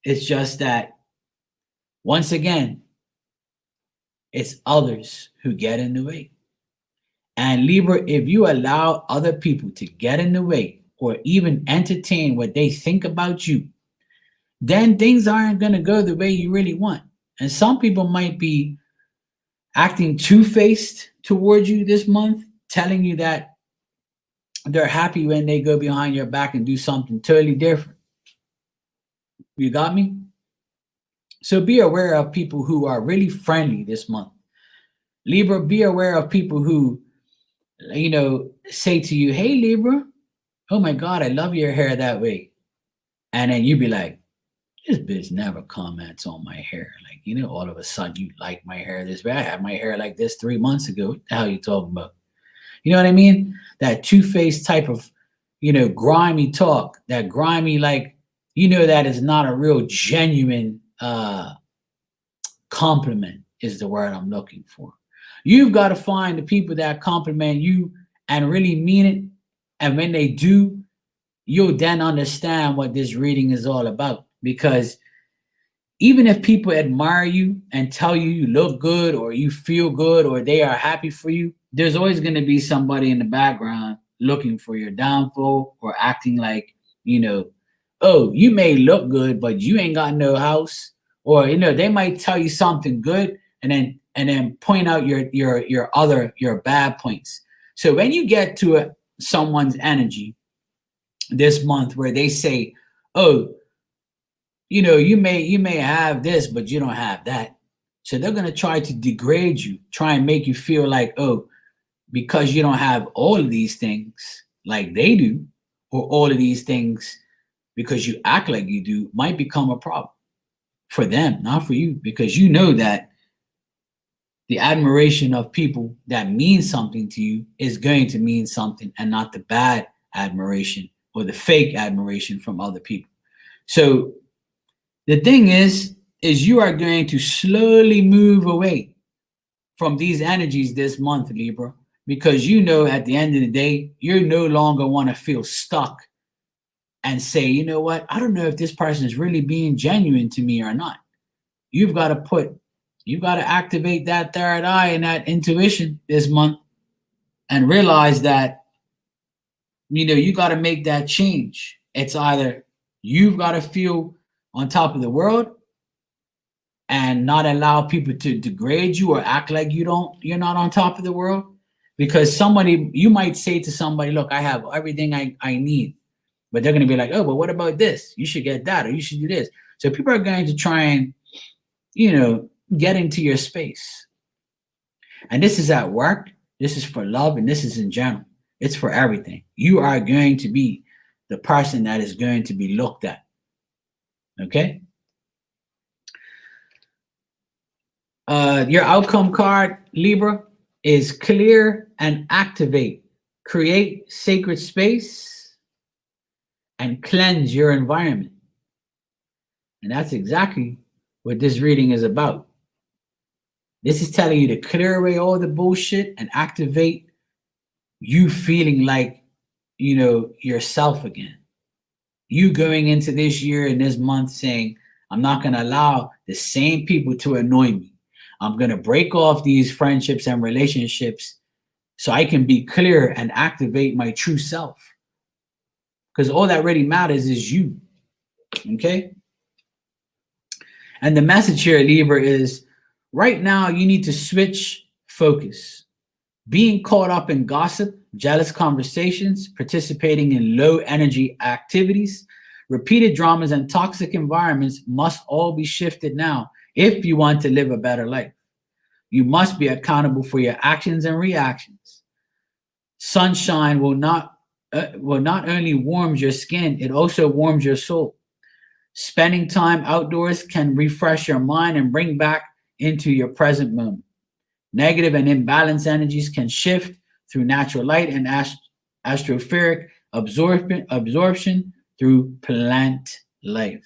It's just that, once again, it's others who get in the way. And Libra, if you allow other people to get in the way or even entertain what they think about you, then things aren't going to go the way you really want. And some people might be acting two-faced towards you this month, telling you that they're happy when they go behind your back and do something totally different. You got me? So be aware of people who are really friendly this month. Libra, be aware of people who, say to you, hey, Libra, oh my God, I love your hair that way. And then you be like, this bitch never comments on my hair. Like, all of a sudden you like my hair this way. I had my hair like this 3 months ago. What the hell are you talking about? You know what I mean? That two-faced type of, grimy talk, that grimy, that is not a real genuine compliment is the word I'm looking for. You've got to find the people that compliment you and really mean it. And when they do, you'll then understand what this reading is all about. Because even if people admire you and tell you you look good or you feel good or they are happy for you, there's always going to be somebody in the background looking for your downfall or acting like, oh, you may look good, but you ain't got no house. Or, they might tell you something good and then point out your bad points. So when you get to someone's energy this month where they say, oh, you may have this, but you don't have that. So they're gonna try to degrade you, try and make you feel like, oh, because you don't have all of these things like they do, or all of these things because you act like you do, might become a problem for them, not for you, because you know that the admiration of people that means something to you is going to mean something, and not the bad admiration or the fake admiration from other people. So the thing is you are going to slowly move away from these energies this month, Libra, because you know at the end of the day, you no longer want to feel stuck and say, you know what, I don't know if this person is really being genuine to me or not. You've got to activate that third eye and that intuition this month and realize that, you got to make that change. It's either you've got to feel on top of the world and not allow people to degrade you or act like you're not on top of the world. Because you might say to somebody, look, I have everything I need. But they're going to be like, oh, but what about this? You should get that, or you should do this. So people are going to try and, get into your space. And this is at work. This is for love. And this is in general. It's for everything. You are going to be the person that is going to be looked at. Okay? Your outcome card, Libra, is clear and activate. Create sacred space and cleanse your environment. And that's exactly what this reading is about. This is telling you to clear away all the bullshit and activate you feeling like, yourself again. You going into this year and this month saying, I'm not going to allow the same people to annoy me. I'm going to break off these friendships and relationships so I can be clear and activate my true self. Because all that really matters is you. Okay? And the message here, Libra, is right now you need to switch focus. Being caught up in gossip, jealous conversations, participating in low energy activities, repeated dramas, and toxic environments must all be shifted now if you want to live a better life. You must be accountable for your actions and reactions. Sunshine will not only warms your skin, it also warms your soul. Spending time outdoors can refresh your mind and bring back into your present moment. Negative and imbalanced energies can shift through natural light and astroperic absorption through plant life.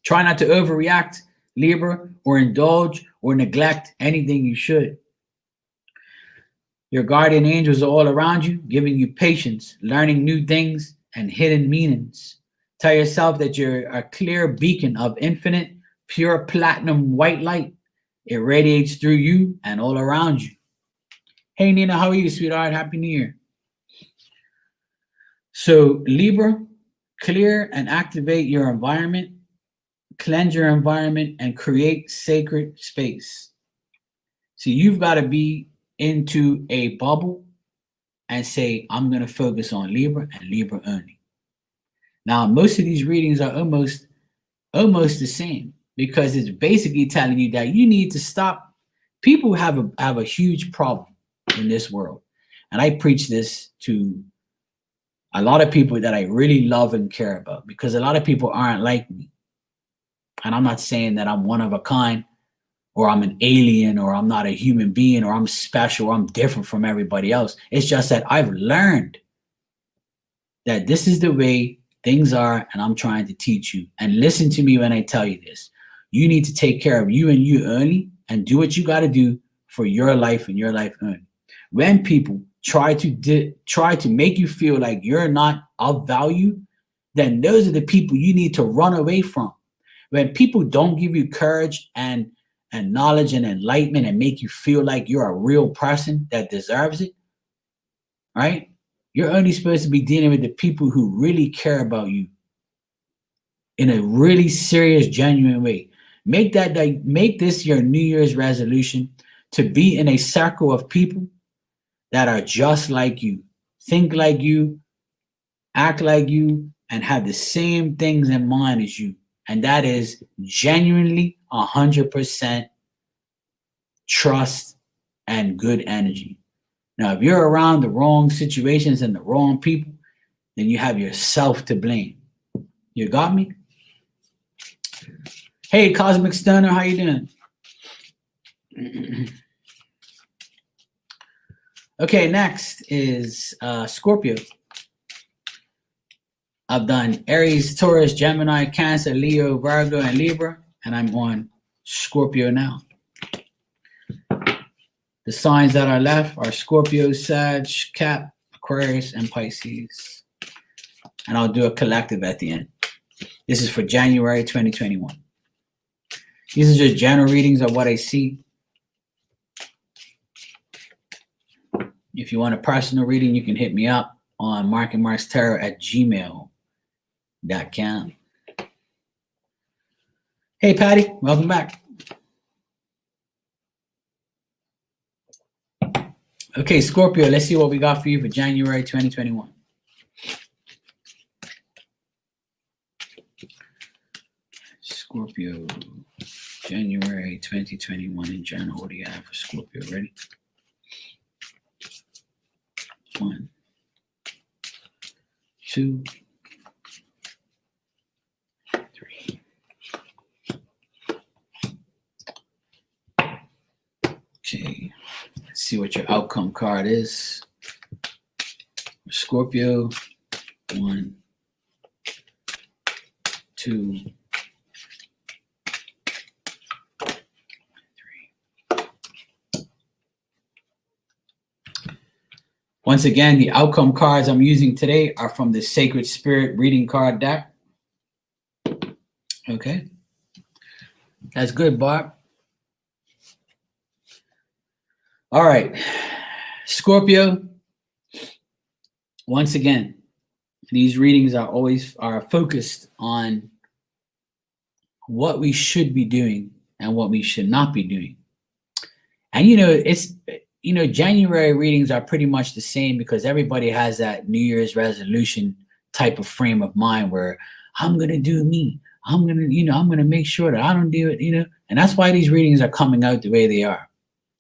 Try not to overreact, Libra, or indulge or neglect anything you should. Your guardian angels are all around you, giving you patience, learning new things, and hidden meanings. Tell yourself that you're a clear beacon of infinite, pure platinum white light. It radiates through you and all around you. Hey, Nina, how are you, sweetheart? Happy New Year. So, Libra, clear and activate your environment, cleanse your environment, and create sacred space. So, you've got to be into a bubble and say, I'm going to focus on Libra and Libra only. Now, most of these readings are almost the same because it's basically telling you that you need to stop. People have a huge problem in this world. And I preach this to a lot of people that I really love and care about because a lot of people aren't like me. And I'm not saying that I'm one of a kind or I'm an alien or I'm not a human being or I'm special or I'm different from everybody else. It's just that I've learned that this is the way things are, and I'm trying to teach you. And listen to me when I tell you this. You need to take care of you and you only and do what you got to do for your life and your life only. When people try to make you feel like you're not of value, then those are the people you need to run away from. When people don't give you courage and knowledge and enlightenment and make you feel like you're a real person that deserves it, right? You're only supposed to be dealing with the people who really care about you in a really serious, genuine way. Make this your New Year's resolution to be in a circle of people that are just like you, think like you, act like you, and have the same things in mind as you. And that is genuinely 100% trust and good energy. Now, if you're around the wrong situations and the wrong people, then you have yourself to blame. You got me? Hey, Cosmic Stunner, how you doing? Okay, next is Scorpio. I've done Aries, Taurus, Gemini, Cancer, Leo, Virgo, and Libra, and I'm on Scorpio now. The signs that are left are Scorpio, Sag, Cap, Aquarius, and Pisces. And I'll do a collective at the end. This is for January 2021. These are just general readings of what I see. If you want a personal reading, you can hit me up on markandmarkstarot@gmail.com. Hey, Patty, welcome back. Okay, Scorpio, let's see what we got for you for January 2021. Scorpio, January 2021 in general. What do you have for Scorpio? Ready? 1, 2, 3. Okay, let's see what your outcome card is. Scorpio, 1, 2, 3. Once again, the outcome cards I'm using today are from the Sacred Spirit Reading Card deck. Okay. That's good, Barb. All right. Scorpio, once again, these readings are focused on what we should be doing and what we should not be doing. And January readings are pretty much the same because everybody has that New Year's resolution type of frame of mind where I'm going to do me. I'm going to make sure that I don't do it, and that's why these readings are coming out the way they are.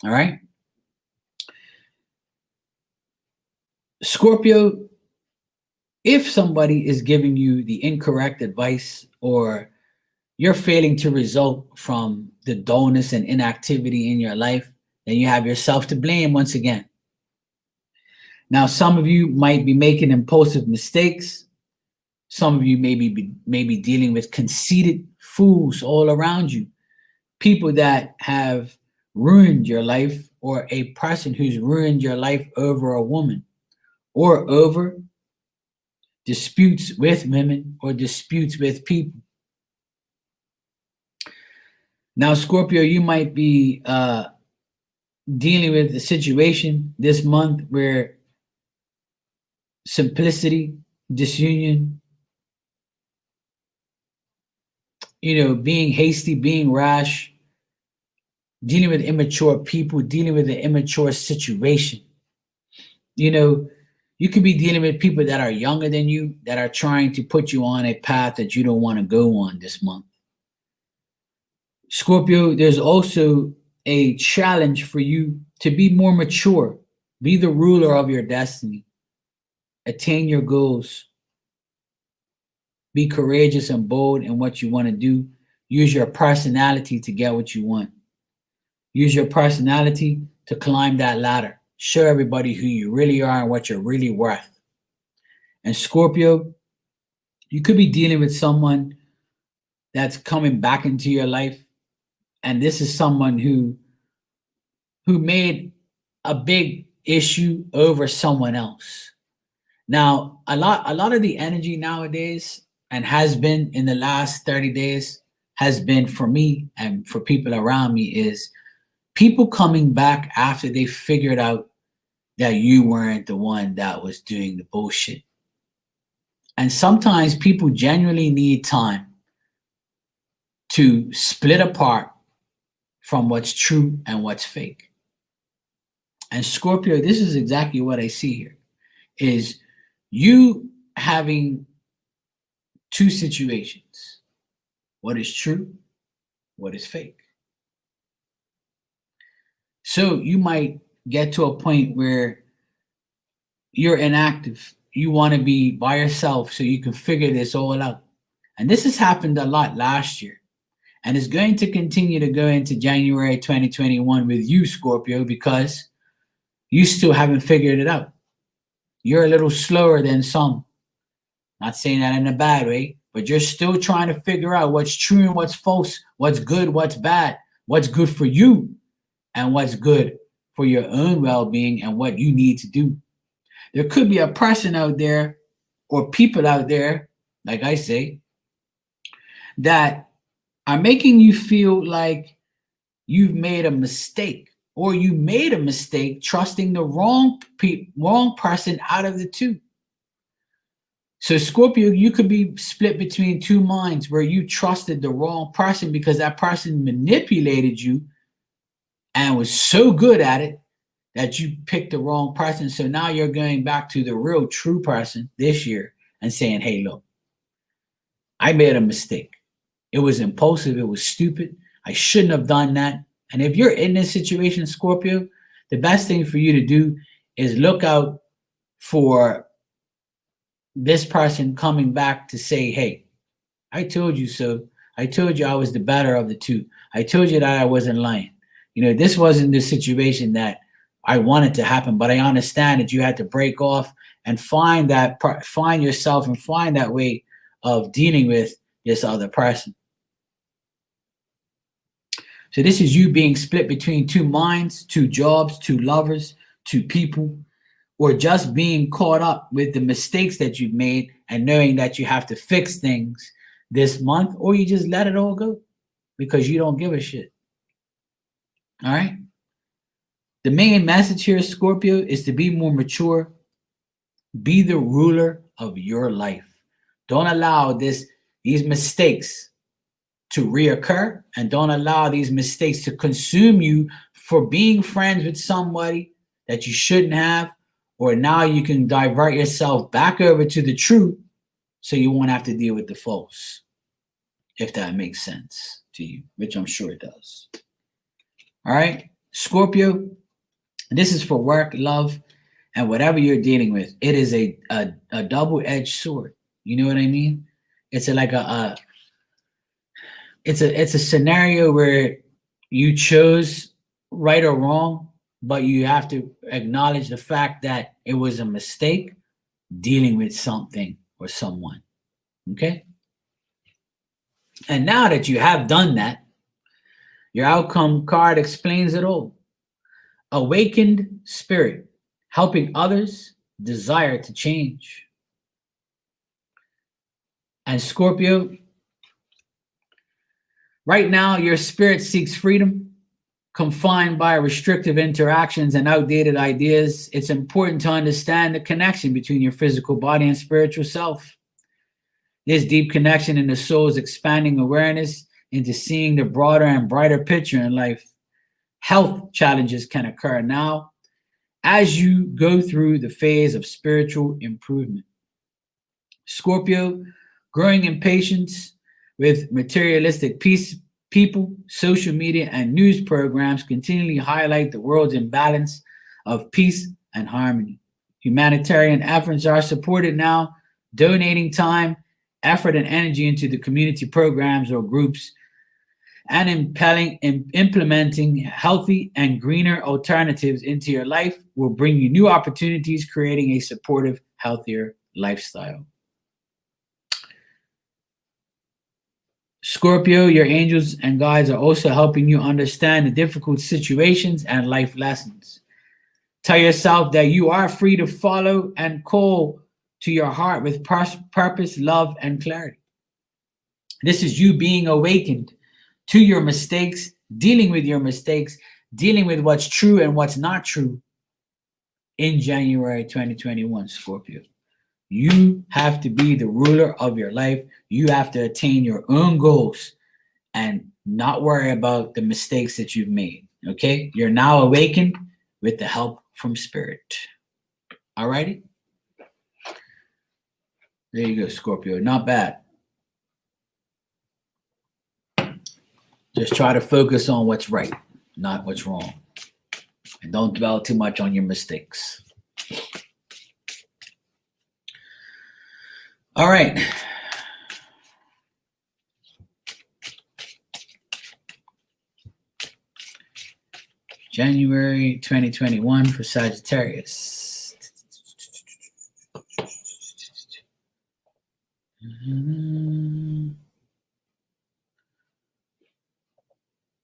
All right. Scorpio, if somebody is giving you the incorrect advice or you're failing to result from the dullness and inactivity in your life, then you have yourself to blame once again. Now, some of you might be making impulsive mistakes. Some of you may be dealing with conceited fools all around you, people that have ruined your life, or a person who's ruined your life over a woman or over disputes with women or disputes with people. Now, Scorpio, you might be dealing with a situation this month where simplicity, disunion, being hasty, being rash, dealing with immature people, dealing with an immature situation. You could be dealing with people that are younger than you, that are trying to put you on a path that you don't want to go on this month. Scorpio, there's also a challenge for you to be more mature, be the ruler of your destiny, attain your goals, be courageous and bold in what you want to do. Use your personality to get what you want. Use your personality to climb that ladder. Show everybody who you really are and what you're really worth. And Scorpio, you could be dealing with someone that's coming back into your life. And this is someone who made a big issue over someone else. Now, a lot of the energy nowadays, and has been in the last 30 days, has been for me and for people around me, is people coming back after they figured out that you weren't the one that was doing the bullshit. And sometimes people genuinely need time to split apart from what's true and what's fake. And Scorpio, this is exactly what I see here, is you having two situations. what is true, what is fake. So you might get to a point where you're inactive. You want to be by yourself so you can figure this all out. And this has happened a lot last year. And it's going to continue to go into January 2021 with you, Scorpio, because you still haven't figured it out. You're a little slower than some. Not saying that in a bad way, but you're still trying to figure out what's true and what's false, what's good, what's bad, what's good for you, and what's good for your own well-being and what you need to do. There could be a person out there or people out there, like I say, that are making you feel like you've made a mistake, or you made a mistake trusting the wrong person out of the two. So Scorpio, you could be split between two minds where you trusted the wrong person because that person manipulated you and was so good at it that you picked the wrong person. So now you're going back to the real true person this year and saying, hey, look, I made a mistake. It was impulsive. It was stupid. I shouldn't have done that. And if you're in this situation, Scorpio, the best thing for you to do is look out for this person coming back to say, hey, I told you so. I told you I was the better of the two. I told you that I wasn't lying. This wasn't the situation that I wanted to happen, but I understand that you had to break off and find yourself and find that way of dealing with this other person. So this is you being split between two minds, two jobs, two lovers, two people, or just being caught up with the mistakes that you've made and knowing that you have to fix things this month, or you just let it all go because you don't give a shit. All right? The main message here, Scorpio, is to be more mature. Be the ruler of your life. Don't allow these mistakes to reoccur, and don't allow these mistakes to consume you for being friends with somebody that you shouldn't have, or now you can divert yourself back over to the truth so you won't have to deal with the false, if that makes sense to you, which I'm sure it does. All right, Scorpio, this is for work, love, and whatever you're dealing with. It is a double-edged sword. You know what I mean? It's it's a scenario where you chose right or wrong, but you have to acknowledge the fact that it was a mistake dealing with something or someone. Okay? And now that you have done that, your outcome card explains it all. Awakened spirit, helping others, desire to change. And Scorpio, right now your spirit seeks freedom, confined by restrictive interactions and outdated ideas. It's important to understand the connection between your physical body and spiritual self. This deep connection in the soul's expanding awareness into seeing the broader and brighter picture in life. Health challenges can occur now as you go through the phase of spiritual improvement. Scorpio, growing impatience with materialistic people, social media, and news programs continually highlight the world's imbalance of peace and harmony. Humanitarian efforts are supported now, donating time, effort, and energy into the community programs or groups, and implementing healthy and greener alternatives into your life will bring you new opportunities, creating a supportive, healthier lifestyle. Scorpio, your angels and guides are also helping you understand the difficult situations and life lessons. Tell yourself that you are free to follow and call to your heart with purpose, love, and clarity. This is you being awakened to your mistakes, dealing with your mistakes, dealing with what's true and what's not true in January 2021, Scorpio. You have to be the ruler of your life. You have to attain your own goals and not worry about the mistakes that you've made. Okay? You're now awakened with the help from spirit. All righty? There you go, Scorpio. Not bad. Just try to focus on what's right, not what's wrong. And don't dwell too much on your mistakes. All right. January 2021 for Sagittarius.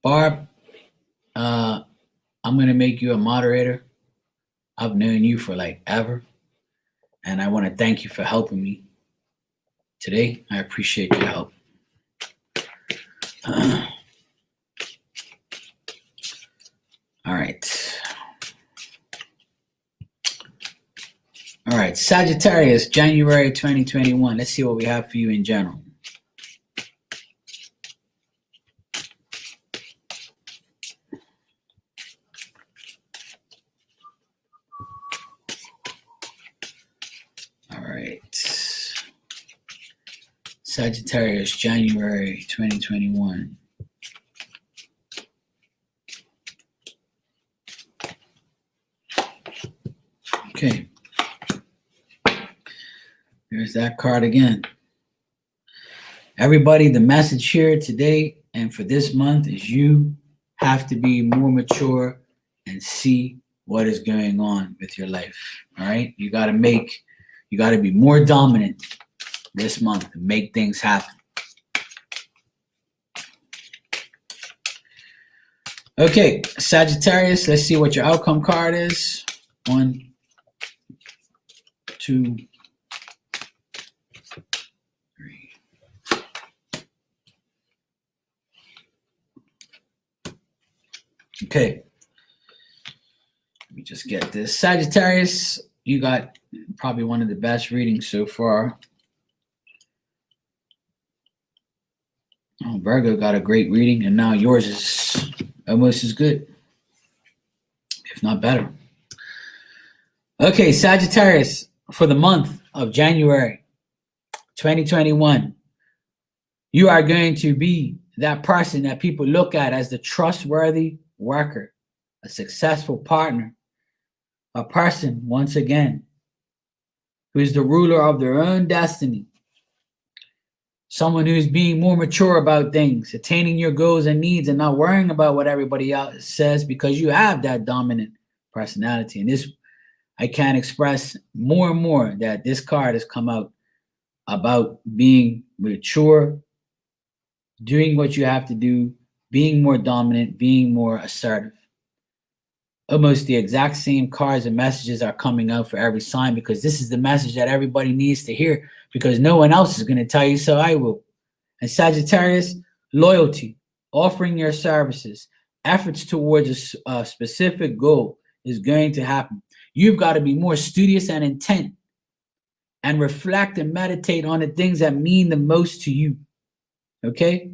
Barb, I'm going to make you a moderator. I've known you for like ever. And I want to thank you for helping me today. I appreciate your help. All right. All right. Sagittarius, January 2021. Let's see what we have for you in general. All right. Sagittarius, January 2021. Okay. There's that card again. Everybody, the message here today and for this month is you have to be more mature and see what is going on with your life. All right. You got to be more dominant this month and make things happen. Okay, Sagittarius, let's see what your outcome card is. 1, 2, 3. Okay. Let me just get this. Sagittarius, you got probably one of the best readings so far. Oh, Virgo got a great reading, and now yours is almost as good, if not better. Okay, Sagittarius, for the month of January 2021, you are going to be that person that people look at as the trustworthy worker, a successful partner, a person, once again, who is the ruler of their own destiny. Someone who's being more mature about things, attaining your goals and needs, and not worrying about what everybody else says, because you have that dominant personality. And this, I can't express more and more that this card has come out about being mature, doing what you have to do, being more dominant, being more assertive. Almost the exact same cards and messages are coming out for every sign, because this is the message that everybody needs to hear, because no one else is going to tell you, so I will. And Sagittarius, loyalty, offering your services, efforts towards a specific goal is going to happen. You've got to be more studious and intent and reflect and meditate on the things that mean the most to you. Okay?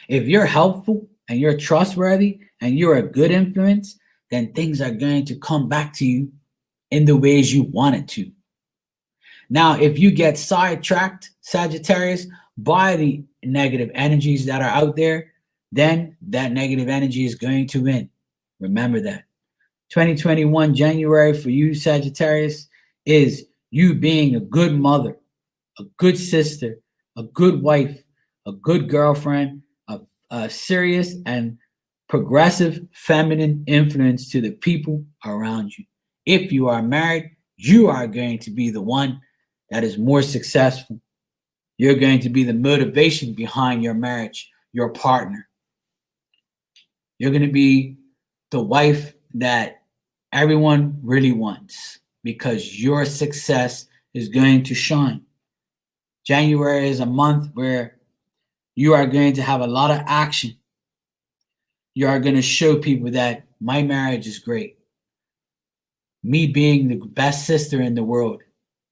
If you're helpful and you're trustworthy and you're a good influence, then things are going to come back to you in the ways you want it to. Now, if you get sidetracked, Sagittarius, by the negative energies that are out there, then that negative energy is going to win. Remember that. 2021 January for you, Sagittarius, is you being a good mother, a good sister, a good wife, a good girlfriend, a serious and progressive feminine influence to the people around you. If you are married, you are going to be the one that is more successful. You're going to be the motivation behind your marriage, your partner. You're going to be the wife that everyone really wants, because your success is going to shine. January is a month where you are going to have a lot of action. You are going to show people that my marriage is great. Me being the best sister in the world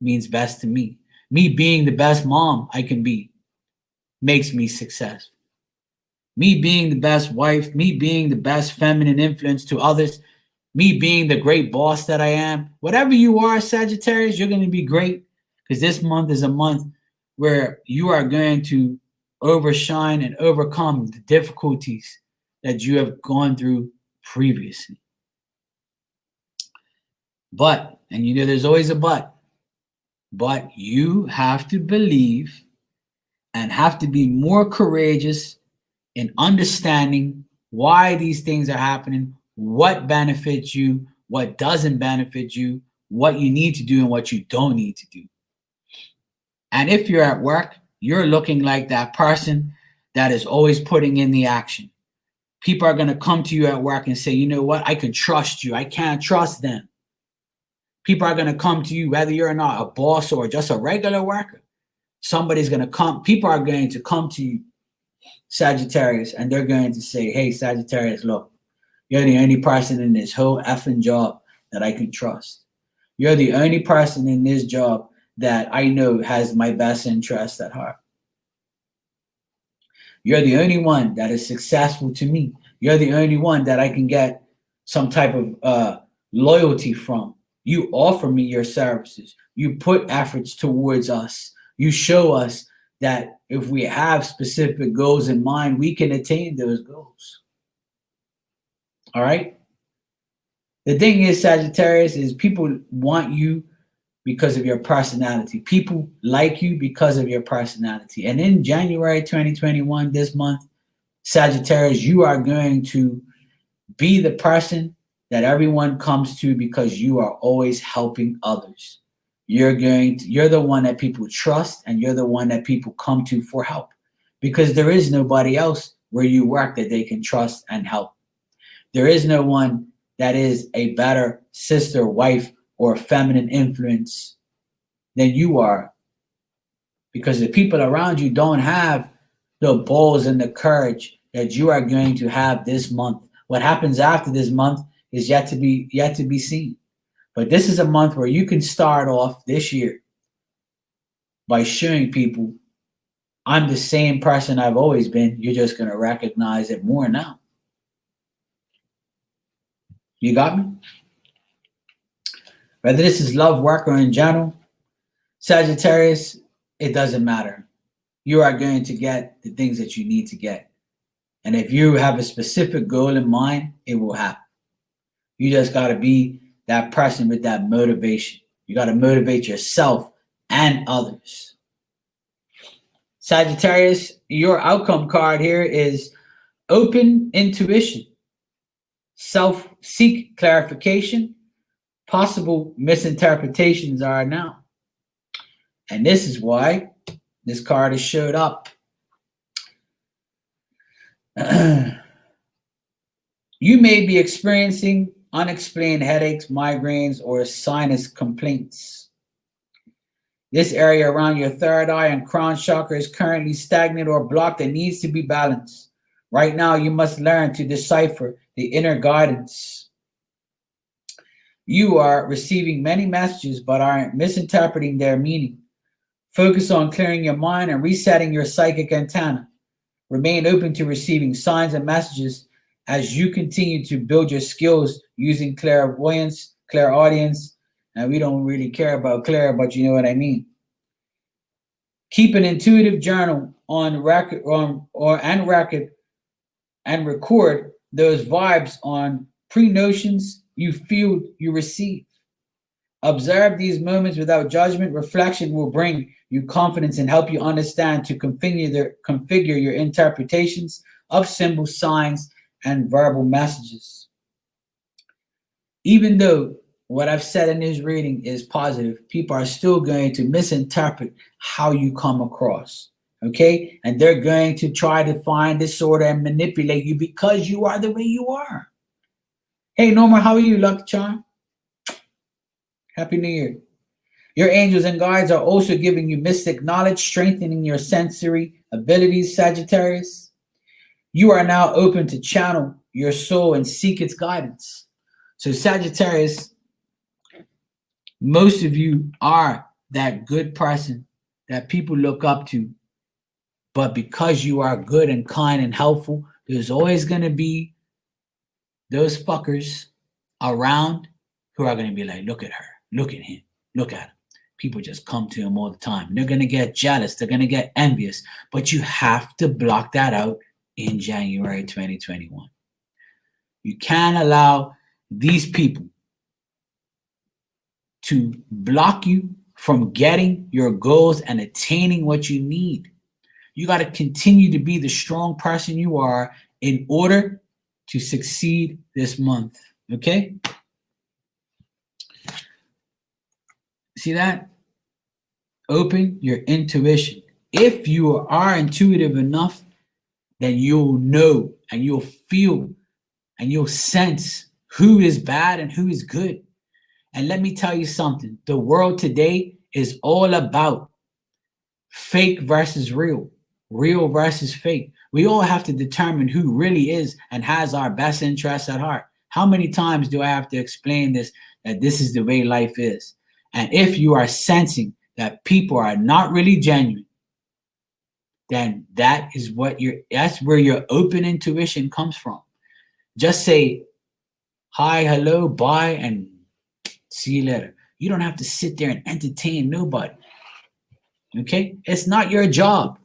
means best to me. Me being the best mom I can be makes me successful. Me being the best wife, me being the best feminine influence to others, me being the great boss that I am, whatever you are, Sagittarius, you're going to be great, because this month is a month where you are going to overshine and overcome the difficulties that you have gone through previously. But, and you know there's always a but you have to believe and have to be more courageous in understanding why these things are happening, what benefits you, what doesn't benefit you, what you need to do and what you don't need to do. And if you're at work, you're looking like that person that is always putting in the action. People are going to come to you at work and say, you know what, I can trust you. I can't trust them. People are going to come to you, whether you're not a boss or just a regular worker. Somebody's going to come. People are going to come to you, Sagittarius, and they're going to say, hey, Sagittarius, look, you're the only person in this whole effing job that I can trust. You're the only person in this job that I know has my best interest at heart. You're the only one that is successful to me. You're the only one that I can get some type of loyalty from. You offer me your services. You put efforts towards us. You show us that if we have specific goals in mind, we can attain those goals. All right? The thing is, Sagittarius, is people want you because of your personality. People like you because of your personality. And in January 2021, this month, Sagittarius, you are going to be the person that everyone comes to because you are always helping others. You're the one that people trust, and you're the one that people come to for help, because there is nobody else where you work that they can trust and help. There is no one that is a better sister, wife, or feminine influence than you are, because the people around you don't have the balls and the courage that you are going to have this month. What happens after this month is yet to be seen. But this is a month where you can start off this year by showing people, I'm the same person I've always been. You're just going to recognize it more now. You got me? Whether this is love, work, or in general, Sagittarius, it doesn't matter. You are going to get the things that you need to get. And if you have a specific goal in mind, it will happen. You just got to be that person with that motivation. You got to motivate yourself and others. Sagittarius, your outcome card here is open intuition, self-seek clarification, possible misinterpretations are now. And this is why this card has showed up. You may be experiencing unexplained headaches, migraines, or sinus complaints. This area around your third eye and crown chakra is currently stagnant or blocked and needs to be balanced. Right now, you must learn to decipher the inner guidance. You are receiving many messages but are misinterpreting their meaning. Focus on clearing your mind and resetting your psychic antenna. Remain open to receiving signs and messages as you continue to build your skills using clairvoyance, clairaudience, and we don't really care about clair, but you know what I mean. Keep an intuitive journal on record and record those vibes on pre-notions you feel you receive. Observe these moments without judgment. Reflection will bring you confidence and help you understand to configure your interpretations of symbols, signs, and verbal messages. Even though what I've said in this reading is positive, people are still going to misinterpret how you come across, okay? And they're going to try to find disorder and manipulate you because you are the way you are. Hey, Norma, how are you, Lucky Charm? Happy New Year. Your angels and guides are also giving you mystic knowledge, strengthening your sensory abilities, Sagittarius. You are now open to channel your soul and seek its guidance. So Sagittarius, most of you are that good person that people look up to. But because you are good and kind and helpful, there's always going to be those fuckers around who are going to be like, look at her, look at him, look at him. People just come to him all the time. They're going to get jealous. They're going to get envious. But you have to block that out in January 2021. You can't allow these people to block you from getting your goals and attaining what you need. You got to continue to be the strong person you are in order to succeed this month. Okay? See that? Open your intuition. If you are intuitive enough, then you'll know and you'll feel and you'll sense who is bad and who is good. And let me tell you something. The world today is all about fake versus real, real versus fake. We all have to determine who really is and has our best interests at heart. How many times do I have to explain this, that this is the way life is? And if you are sensing that people are not really genuine, then that's where your open intuition comes from. Just say hi, hello, bye, and see you later. You don't have to sit there and entertain nobody. Okay? It's not your job.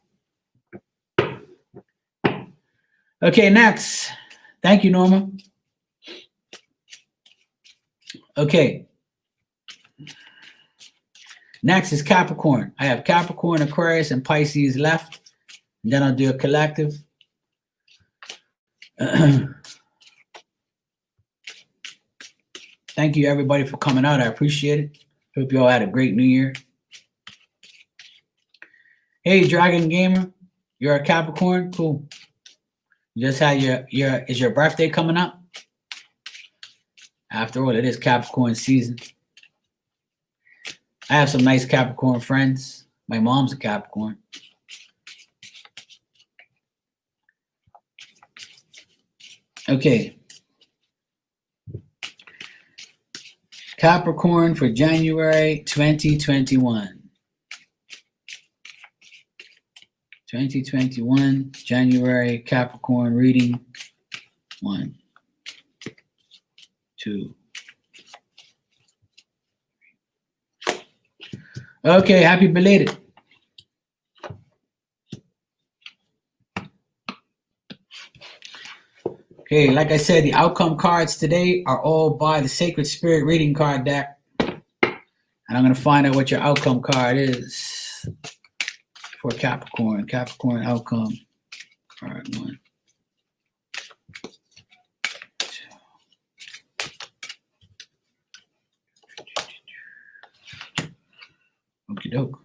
Okay, next. Thank you, Norma. Okay. Next is Capricorn. I have Capricorn, Aquarius, and Pisces left. And then I'll do a collective. Thank you, everybody, for coming out. I appreciate it. Hope you all had a great New Year. Hey, Dragon Gamer, you're a Capricorn? Cool. You just had is your birthday coming up? After all, it is Capricorn season. I have some nice Capricorn friends. My mom's a Capricorn. Okay. Capricorn for January 2021. 2021, January, Capricorn reading. 1, 2. Okay, happy belated. Okay, like I said, the outcome cards today are all by the Sacred Spirit Reading Card deck. And I'm going to find out what your outcome card is for Capricorn. Capricorn outcome card 1. 2. Okie doke.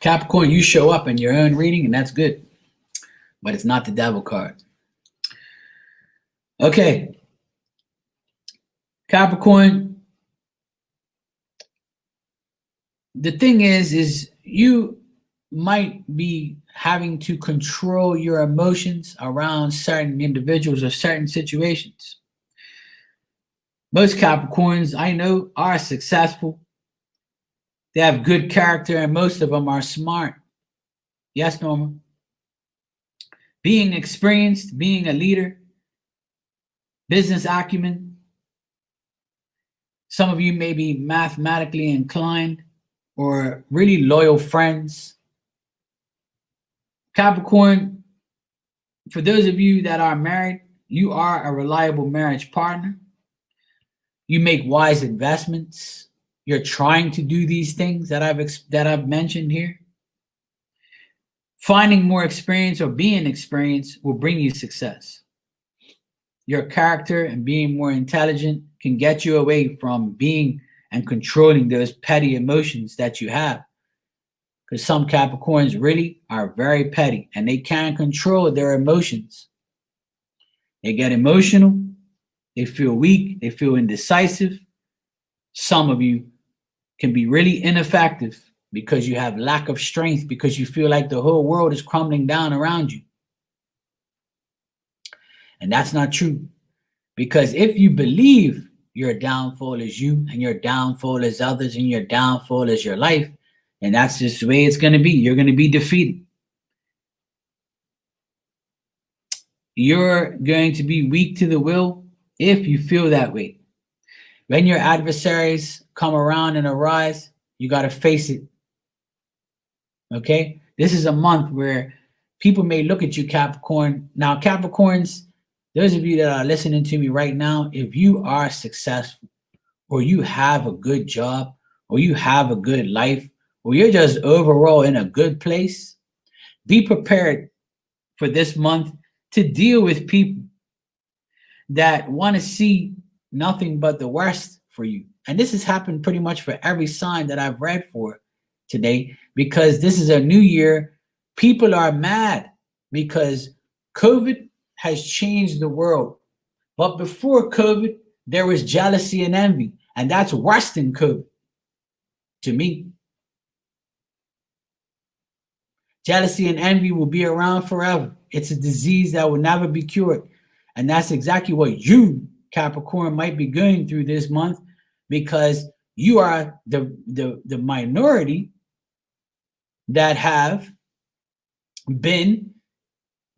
Capricorn, you show up in your own reading, and that's good. But it's not the devil card. Okay. Capricorn, the thing is you might be having to control your emotions around certain individuals or certain situations. Most Capricorns I know are successful. They have good character, and most of them are smart. Yes, Norma? Being experienced, being a leader, business acumen. Some of you may be mathematically inclined or really loyal friends. Capricorn, for those of you that are married, you are a reliable marriage partner. You make wise investments. You're trying to do these things that I've mentioned here. Finding more experience or being experienced will bring you success. Your character and being more intelligent can get you away from being and controlling those petty emotions that you have. Because some Capricorns really are very petty and they can't control their emotions. They get emotional, they feel weak, they feel indecisive. Some of you can be really ineffective because you have lack of strength, because you feel like the whole world is crumbling down around you. And that's not true. Because if you believe your downfall is you, and your downfall is others, and your downfall is your life, then that's just the way it's going to be. You're going to be defeated. You're going to be weak to the will if you feel that way. When your adversaries come around and arise, you got to face it. Okay? This is a month where people may look at you, Capricorn. Now, Capricorns, those of you that are listening to me right now, if you are successful, or you have a good job, or you have a good life, or you're just overall in a good place, be prepared for this month to deal with people that want to see nothing but the worst for you. And this has happened pretty much for every sign that I've read for today, because this is a new year. People are mad because COVID has changed the world. But before COVID, there was jealousy and envy, and that's worse than COVID to me. Jealousy and envy will be around forever. It's a disease that will never be cured. And that's exactly what you, Capricorn, might be going through this month, because you are the minority that have been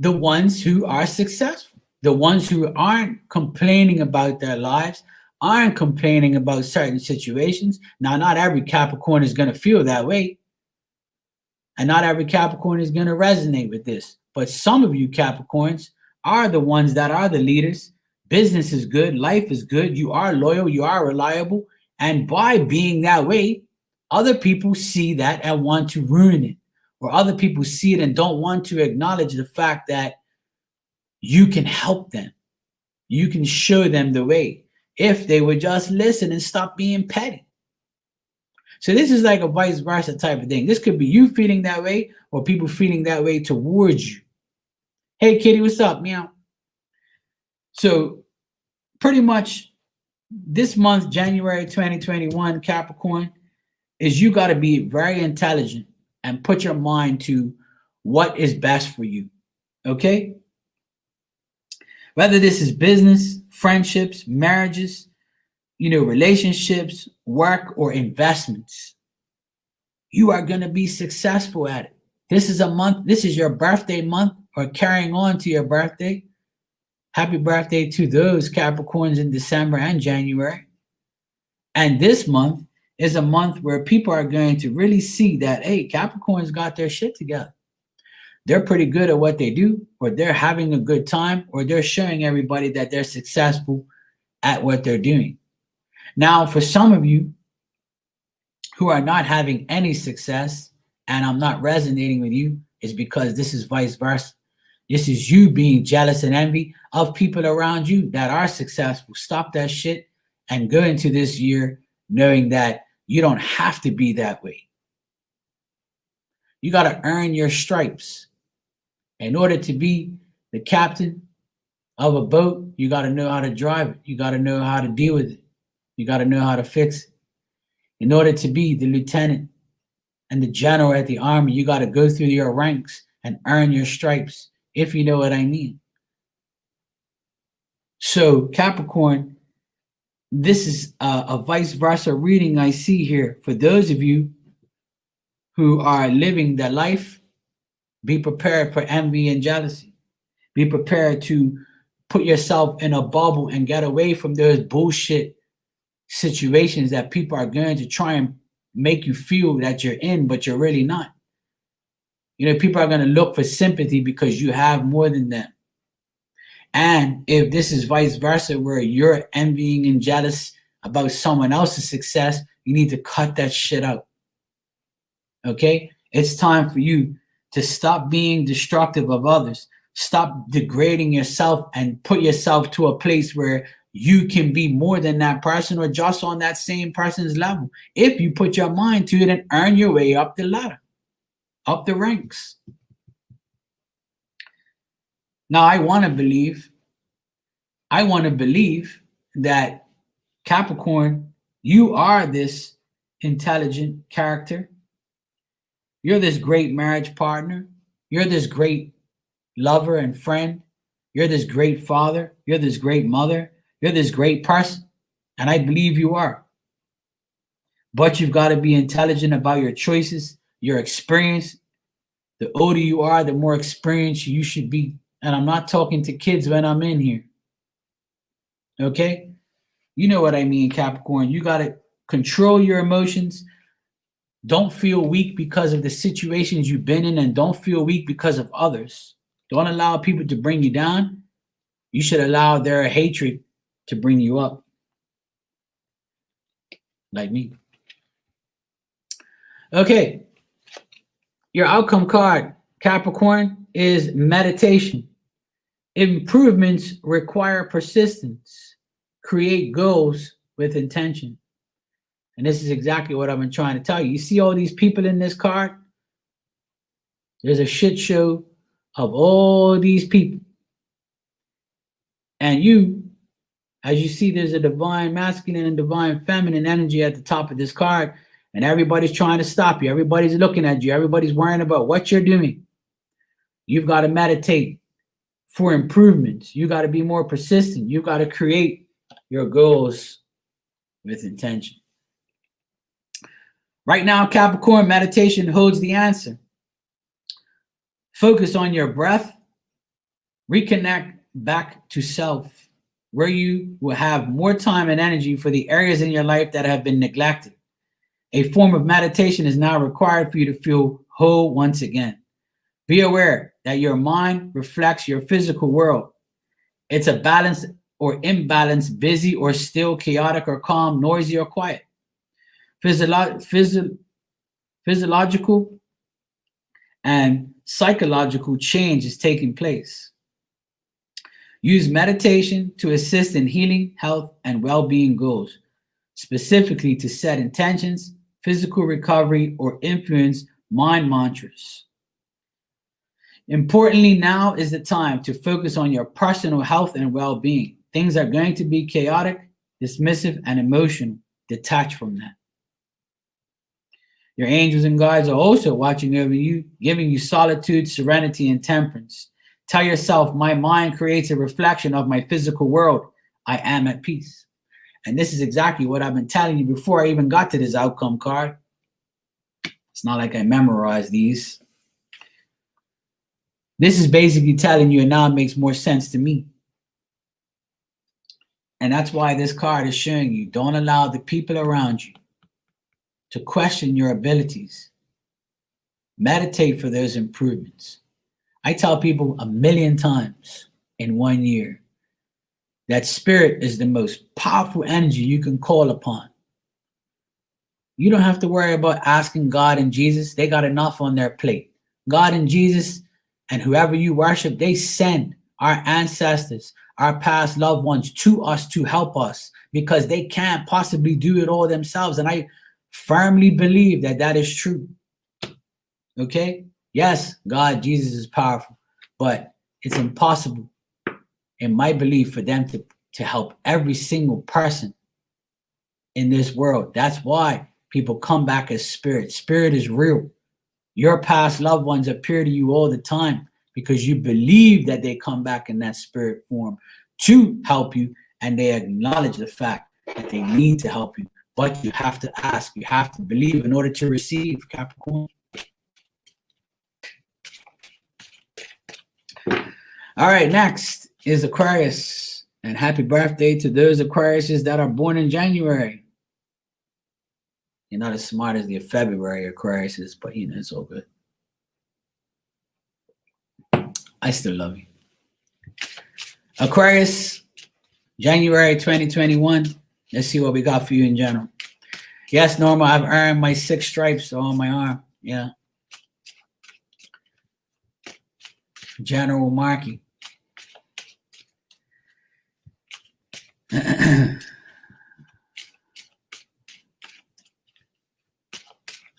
the ones who are successful, the ones who aren't complaining about their lives, aren't complaining about certain situations. Now, not every Capricorn is going to feel that way, and not every Capricorn is going to resonate with this. But some of you Capricorns are the ones that are the leaders. Business is good, life is good, you are loyal, you are reliable. And by being that way, other people see that and want to ruin it. Or other people see it and don't want to acknowledge the fact that you can help them. You can show them the way if they would just listen and stop being petty. So this is like a vice versa type of thing. This could be you feeling that way or people feeling that way towards you. Hey, kitty, what's up? Meow. So pretty much this month, January 2021, Capricorn, is you got to be very intelligent and put your mind to what is best for you. Okay? Whether this is business, friendships, marriages, relationships, work, or investments, you are going to be successful at it. This is a month, this is your birthday month, or carrying on to your birthday. Happy birthday to those Capricorns in December and January. And this month is a month where people are going to really see that, hey, Capricorns got their shit together. They're pretty good at what they do, or they're having a good time, or they're showing everybody that they're successful at what they're doing. Now, for some of you who are not having any success, and I'm not resonating with you, is because this is vice versa. This is you being jealous and envy of people around you that are successful. Stop that shit and go into this year knowing that you don't have to be that way. You got to earn your stripes. In order to be the captain of a boat, you got to know how to drive it. You got to know how to deal with it. You got to know how to fix it. In order to be the lieutenant and the general at the army, you got to go through your ranks and earn your stripes, if you know what I mean. So, Capricorn, this is a vice versa reading I see here. For those of you who are living their life, be prepared for envy and jealousy. Be prepared to put yourself in a bubble and get away from those bullshit situations that people are going to try and make you feel that you're in, but you're really not. People are going to look for sympathy because you have more than them. And if this is vice versa, where you're envying and jealous about someone else's success, you need to cut that shit out. Okay? It's time for you to stop being destructive of others. Stop degrading yourself and put yourself to a place where you can be more than that person or just on that same person's level. If you put your mind to it and earn your way up the ladder, up the ranks. Now, I want to believe that Capricorn, you are this intelligent character. You're this great marriage partner. You're this great lover and friend. You're this great father. You're this great mother. You're this great person. And I believe you are. But you've got to be intelligent about your choices, your experience. The older you are, the more experienced you should be. And I'm not talking to kids when I'm in here. Okay? You know what I mean, Capricorn. You got to control your emotions. Don't feel weak because of the situations you've been in, and don't feel weak because of others. Don't allow people to bring you down. You should allow their hatred to bring you up. Like me. Okay. Your outcome card, Capricorn, is meditation. Improvements require persistence. Create goals with intention. And this is exactly what I've been trying to tell you. You see all these people in this card? There's a shit show of all these people. And you, as you see, there's a divine masculine and divine feminine energy at the top of this card. And everybody's trying to stop you. Everybody's looking at you. Everybody's worrying about what you're doing. You've got to meditate for improvements. You got to be more persistent. You got to create your goals with intention. Right now, Capricorn, meditation holds the answer. Focus on your breath. Reconnect back to self, where you will have more time and energy for the areas in your life that have been neglected. A form of meditation is now required for you to feel whole once again. Be aware that your mind reflects your physical world. It's a balanced or imbalanced, busy or still, chaotic or calm, noisy or quiet. Physiological and psychological change is taking place. Use meditation to assist in healing, health, and well-being goals, specifically to set intentions, physical recovery, or influence mind mantras. Importantly, now is the time to focus on your personal health and well-being. Things are going to be chaotic, dismissive, and emotional. Detach from that. Your angels and guides are also watching over you, giving you solitude, serenity, and temperance. Tell yourself, my mind creates a reflection of my physical world. I am at peace. And this is exactly what I've been telling you before I even got to this outcome card. It's not like I memorized these. This is basically telling you, and now it makes more sense to me. And that's why this card is showing you, don't allow the people around you to question your abilities. Meditate for those improvements. I tell people 1,000,000 times in 1 year that spirit is the most powerful energy you can call upon. You don't have to worry about asking God and Jesus. They got enough on their plate. God and Jesus and whoever you worship, they send our ancestors, our past loved ones to us to help us because they can't possibly do it all themselves. And I firmly believe that that is true. Okay? Yes, God, Jesus is powerful, but it's impossible, in my belief, for them to help every single person in this world. That's why people come back as spirit. Spirit is real. Your past loved ones appear to you all the time because you believe that they come back in that spirit form to help you, and they acknowledge the fact that they need to help you. But you have to ask, you have to believe in order to receive, Capricorn. All right, next is Aquarius. And happy birthday to those Aquariuses that are born in January. You're not as smart as the February Aquariuses, but you know, it's all good. I still love you. Aquarius, January 2021. Let's see what we got for you in general. Yes, Norma, I've earned my 6 stripes on my arm. Yeah. General marking.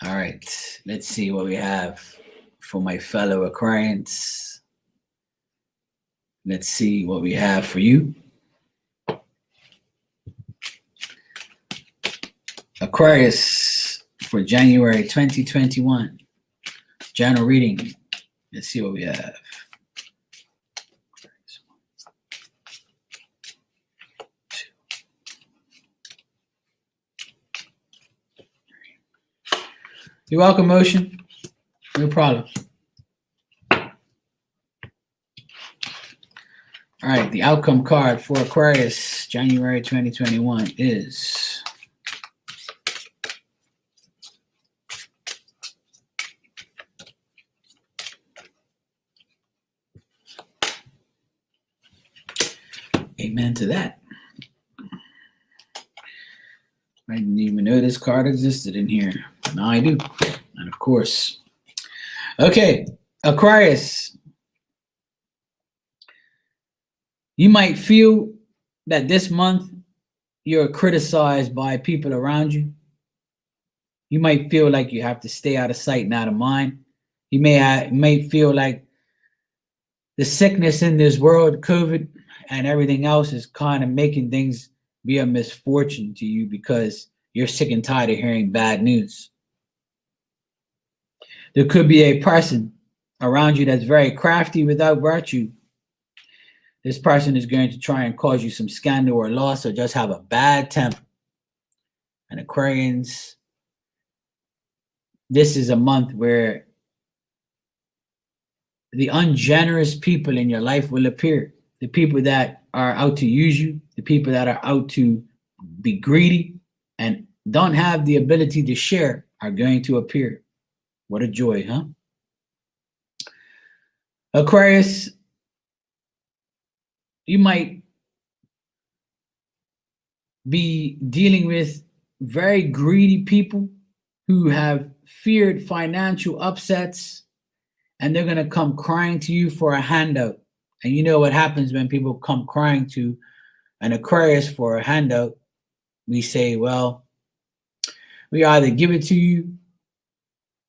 All right, let's see what we have for my fellow Aquarians. Let's see what we have for you. Aquarius for January 2021. General reading. Let's see what we have. You're welcome, Motion. No problem. All All right, the outcome card for Aquarius, January 2021 is amen to that. I didn't even know this card existed in here. Now I do. And of course. Okay, Aquarius. You might feel that this month you're criticized by people around you. You might feel like you have to stay out of sight and out of mind. You may feel like the sickness in this world, COVID and everything else, is kind of making things be a misfortune to you because you're sick and tired of hearing bad news. There could be a person around you that's very crafty without virtue. This person is going to try and cause you some scandal or loss or just have a bad temper. And Aquarians, this is a month where the ungenerous people in your life will appear. The people that are out to use you, the people that are out to be greedy and don't have the ability to share are going to appear. What a joy, huh? Aquarius, you might be dealing with very greedy people who have feared financial upsets, and they're going to come crying to you for a handout. And you know what happens when people come crying to an Aquarius for a handout? We say, well, we either give it to you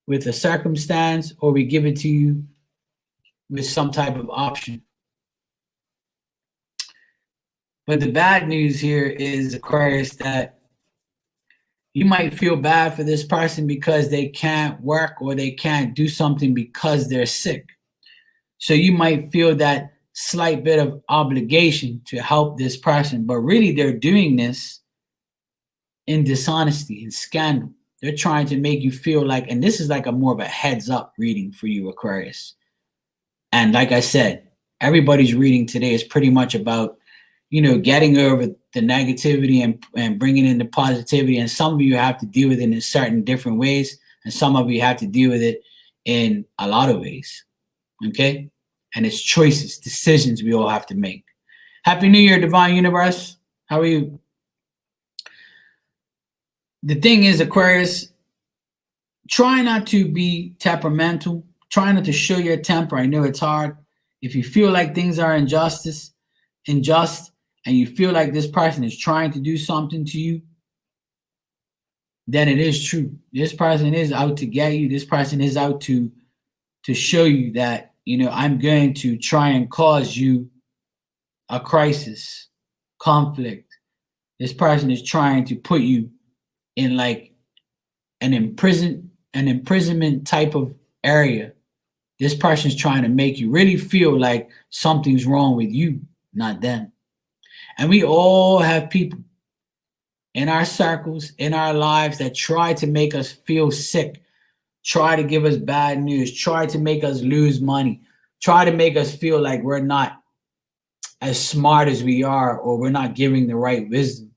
with a circumstance or we give it to you with some type of option. But the bad news here is, Aquarius, that you might feel bad for this person because they can't work or they can't do something because they're sick. So you might feel that slight bit of obligation to help this person, but really they're doing this in dishonesty and scandal. They're trying to make you feel like, and this is like a more of a heads up reading for you, Aquarius. And like I said, everybody's reading today is pretty much about, getting over the negativity and bringing in the positivity. And some of you have to deal with it in certain different ways. And some of you have to deal with it in a lot of ways. Okay? And it's choices, decisions we all have to make. Happy New Year, Divine Universe. How are you? The thing is, Aquarius, try not to be temperamental. Try not to show your temper. I know it's hard. If you feel like things are unjust, and you feel like this person is trying to do something to you, then it is true. This person is out to get you. This person is out to show you that, I'm going to try and cause you a crisis, conflict. This person is trying to put you in like an imprisonment type of area. This person is trying to make you really feel like something's wrong with you, not them. And we all have people in our circles, in our lives, that try to make us feel sick, try to give us bad news, try to make us lose money, try to make us feel like we're not as smart as we are, or we're not giving the right wisdom.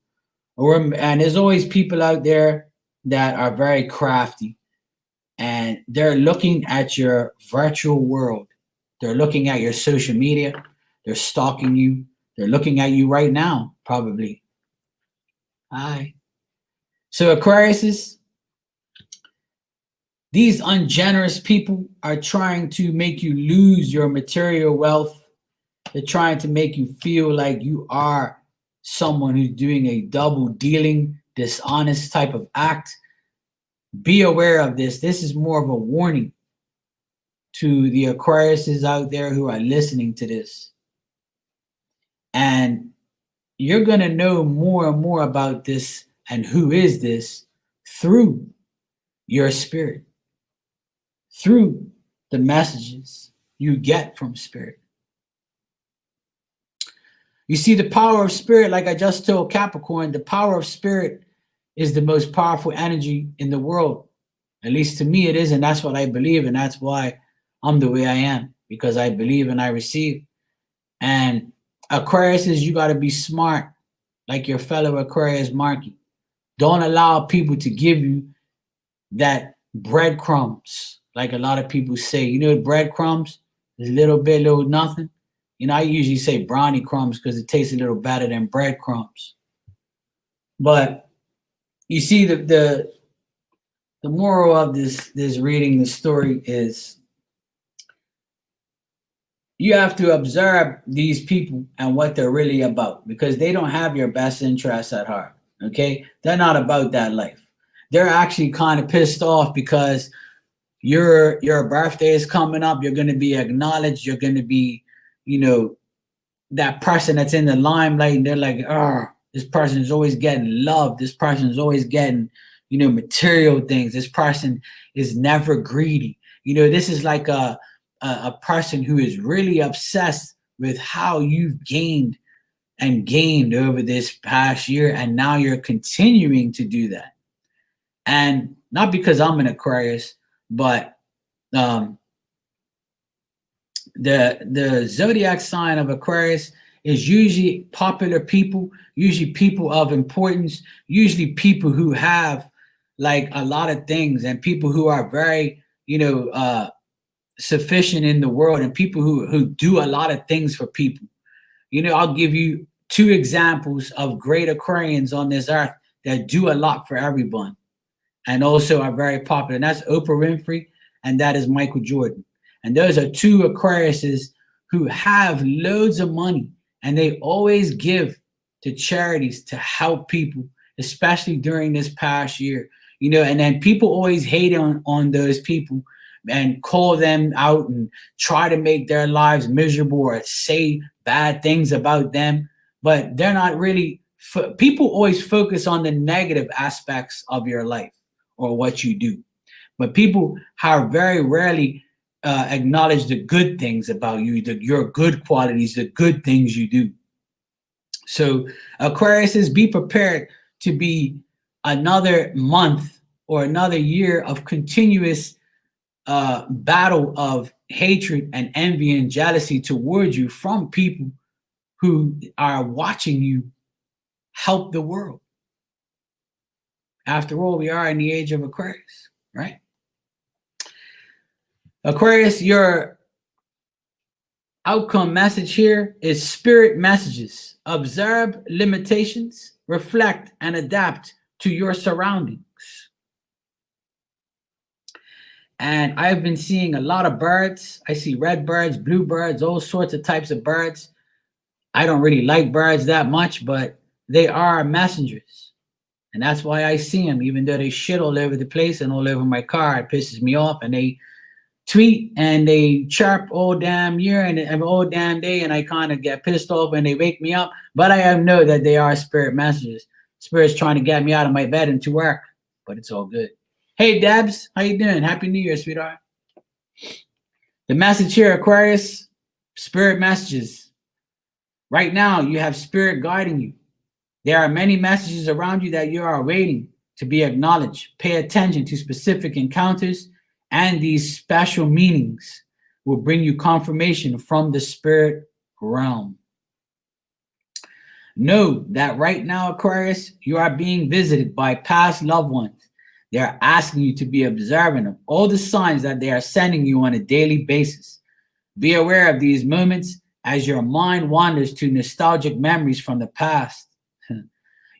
And there's always people out there that are very crafty, and they're looking at your virtual world. They're looking at your social media. They're stalking you. They're looking at you right now, probably. Hi. So Aquarius, these ungenerous people are trying to make you lose your material wealth. They're trying to make you feel like you are someone who's doing a double dealing, dishonest type of act. Be aware of this. This is more of a warning to the Aquariuses out there who are listening to this. And you're going to know more and more about this and who is this through your spirit, through the messages you get from spirit. You see, the power of spirit, like I just told Capricorn, the power of spirit is the most powerful energy in the world. At least to me it is, and that's what I believe, and that's why I'm the way I am, because I believe and I receive. And Aquarius is, you got to be smart like your fellow Aquarius Marky. Don't allow people to give you that breadcrumbs, like a lot of people say. You know, breadcrumbs is a little bit, little nothing. You know, I usually say brownie crumbs because it tastes a little better than breadcrumbs. But you see, the moral of this reading, the story is you have to observe these people and what they're really about, because they don't have your best interests at heart. Okay, they're not about that life. They're actually kind of pissed off because your birthday is coming up. You're going to be acknowledged. You're going to be, you know, that person that's in the limelight, and they're like, oh, this person is always getting love. This person is always getting, you know, material things. This person is never greedy. You know, this is like a person who is really obsessed with how you've gained and gained over this past year, and now you're continuing to do that. And not because I'm an Aquarius, but um, the zodiac sign of Aquarius is usually popular people, usually people of importance, usually people who have like a lot of things, and people who are very, you know, sufficient in the world, and people who do a lot of things for people. You know, I'll give you two examples of great Aquarians on this earth that do a lot for everyone and also are very popular. And that's Oprah Winfrey, and that is Michael Jordan. And those are two Aquariuses who have loads of money, and they always give to charities to help people, especially during this past year. You know, and then people always hate on those people and call them out and try to make their lives miserable or say bad things about them. But they're not really, people always focus on the negative aspects of your life or what you do. But people have very rarely acknowledge the good things about you, your good qualities, the good things you do. So Aquarius, be prepared to be another month or another year of continuous battle of hatred and envy and jealousy towards you from people who are watching you help the world. After all, we are in the age of Aquarius, right? Aquarius, your outcome message here is spirit messages. Observe limitations, reflect, and adapt to your surroundings. And I've been seeing a lot of birds. I see red birds, blue birds, all sorts of types of birds. I don't really like birds that much, but they are messengers. And that's why I see them, even though they shit all over the place and all over my car. It pisses me off. And they tweet and they chirp all damn year and all damn day. And I kind of get pissed off when they wake me up. But I know that they are spirit messengers. Spirit's trying to get me out of my bed and to work. But it's all good. Hey, Debs, how you doing? Happy New Year, sweetheart. The message here, Aquarius, spirit messages. Right now, you have spirit guiding you. There are many messages around you that you are waiting to be acknowledged. Pay attention to specific encounters, and these special meanings will bring you confirmation from the spirit realm. Know that right now, Aquarius, you are being visited by past loved ones. They are asking you to be observant of all the signs that they are sending you on a daily basis. Be aware of these moments as your mind wanders to nostalgic memories from the past.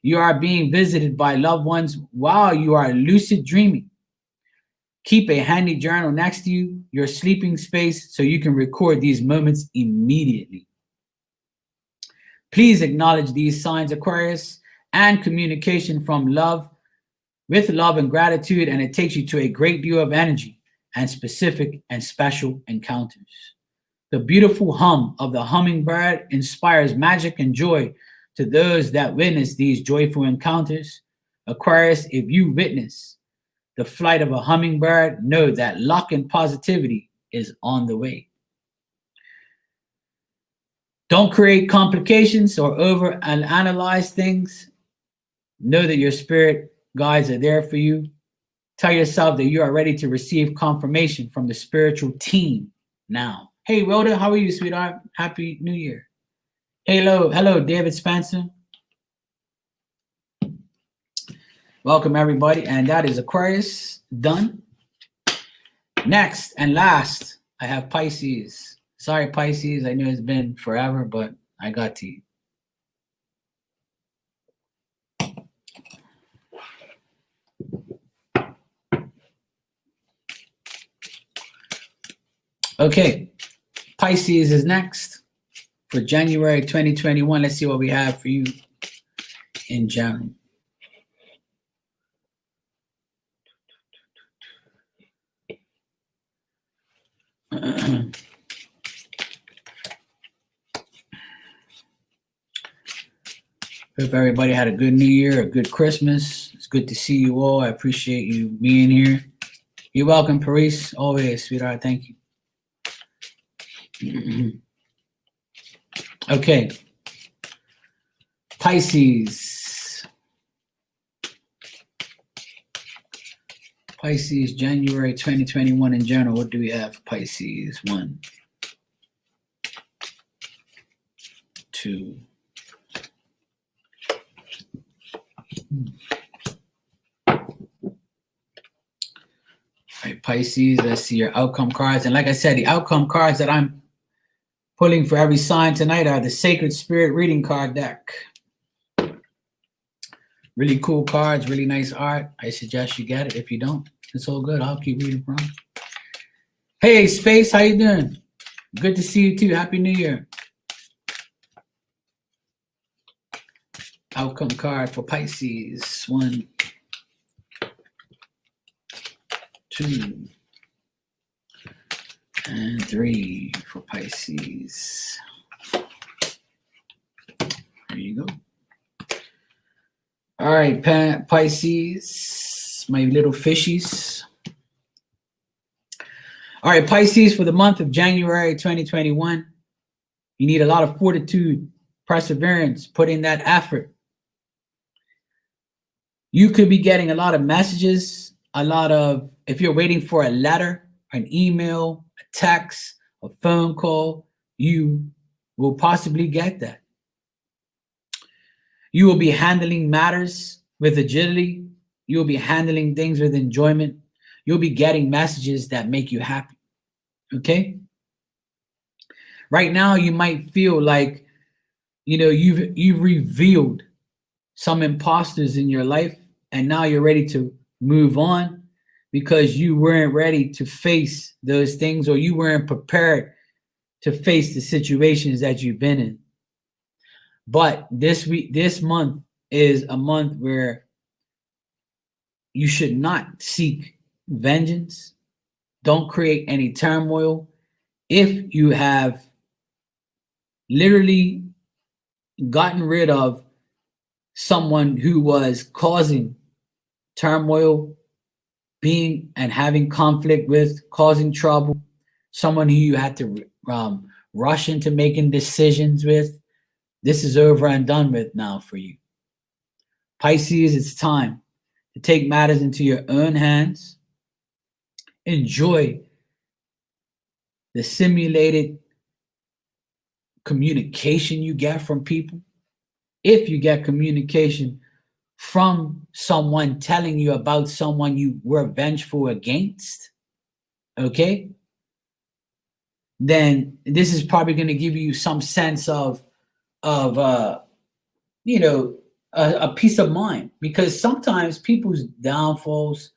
You are being visited by loved ones while you are lucid dreaming. Keep a handy journal next to you, your sleeping space, so you can record these moments immediately. Please acknowledge these signs, Aquarius, and communication from love, with love and gratitude, and it takes you to a great deal of energy and specific and special encounters. The beautiful hum of the hummingbird inspires magic and joy to those that witness these joyful encounters. Aquarius, if you witness the flight of a hummingbird, know that luck and positivity is on the way. Don't create complications or over analyze things. Know that your spirit guides are there for you. Tell yourself that you are ready to receive confirmation from the spiritual team now. Hey, Rhoda, how are you, sweetheart? Happy New Year. Hello, David Spencer. Welcome, everybody. And that is Aquarius done. Next and last, I have Pisces. Sorry, Pisces. I know it's been forever, but I got to you. Okay, Pisces is next for January 2021. Let's see what we have for you in January. Hope everybody had a good New Year, a good Christmas. It's good to see you all. I appreciate you being here. You're welcome, Paris. Always, sweetheart. Thank you. Okay. Pisces. Pisces, January 2021 in general. What do we have? Pisces. 1, 2. All right, Pisces, let's see your outcome cards. And like I said, the outcome cards that I'm pulling for every sign tonight are the Sacred Spirit Reading Card deck. Really cool cards, really nice art. I suggest you get it. If you don't, it's all good. I'll keep reading from. Hey, Space, how you doing? Good to see you too. Happy New Year. Outcome card for Pisces. 1, 2, and 3 for Pisces. There you go. All right, Pisces, my little fishies. All right, Pisces, for the month of January 2021, you need a lot of fortitude, perseverance, put in that effort. You could be getting a lot of messages, if you're waiting for a letter, an email, a text, a phone call, you will possibly get that. You will be handling matters with agility. You will be handling things with enjoyment. You'll be getting messages that make you happy. Okay? Right now, you might feel like, you've revealed some imposters in your life, and now you're ready to move on because you weren't ready to face those things, or you weren't prepared to face the situations that you've been in. But this month is a month where you should not seek vengeance. Don't create any turmoil. If you have literally gotten rid of someone who was causing turmoil, being and having conflict with, causing trouble, someone who you had to rush into making decisions with, this is over and done with now for you. Pisces, it's time to take matters into your own hands. Enjoy the simulated communication you get from people. If you get communication from someone telling you about someone you were vengeful against, okay, then this is probably going to give you some sense of a peace of mind, because sometimes people's downfalls,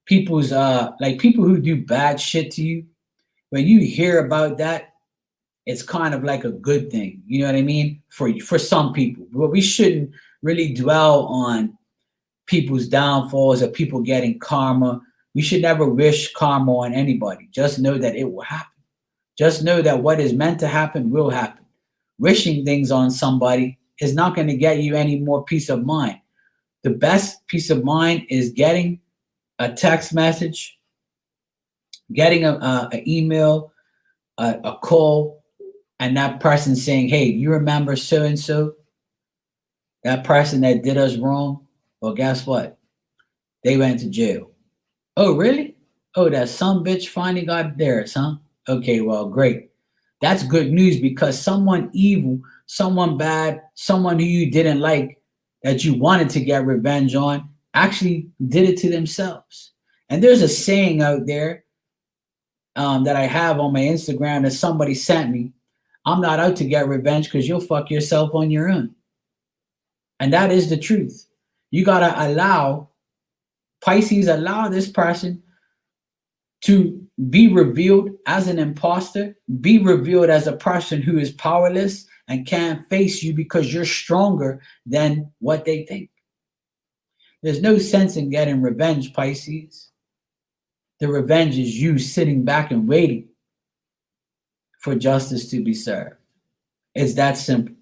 people's people who do bad shit to you, when you hear about that, it's kind of like a good thing. You know what I mean? For some people, but we shouldn't really dwell on people's downfalls or people getting karma. We should never wish karma on anybody. Just know that it will happen. Just know that what is meant to happen will happen. Wishing things on somebody is not going to get you any more peace of mind. The best peace of mind is getting a text message, getting an email, a call, and that person saying, hey, you remember so-and-so? That person that did us wrong? Well, guess what? They went to jail. Oh, really? Oh, that some bitch finally got theirs, huh? Okay, well, great. That's good news, because someone evil someone bad, someone who you didn't like, that you wanted to get revenge on, actually did it to themselves. And there's a saying out there that I have on my Instagram that somebody sent me. I'm not out to get revenge because you'll fuck yourself on your own. And that is the truth. You got to allow, Pisces, allow this person to be revealed as an imposter, be revealed as a person who is powerless and can't face you because you're stronger than what they think. There's no sense in getting revenge, Pisces. The revenge is you sitting back and waiting for justice to be served. It's that simple.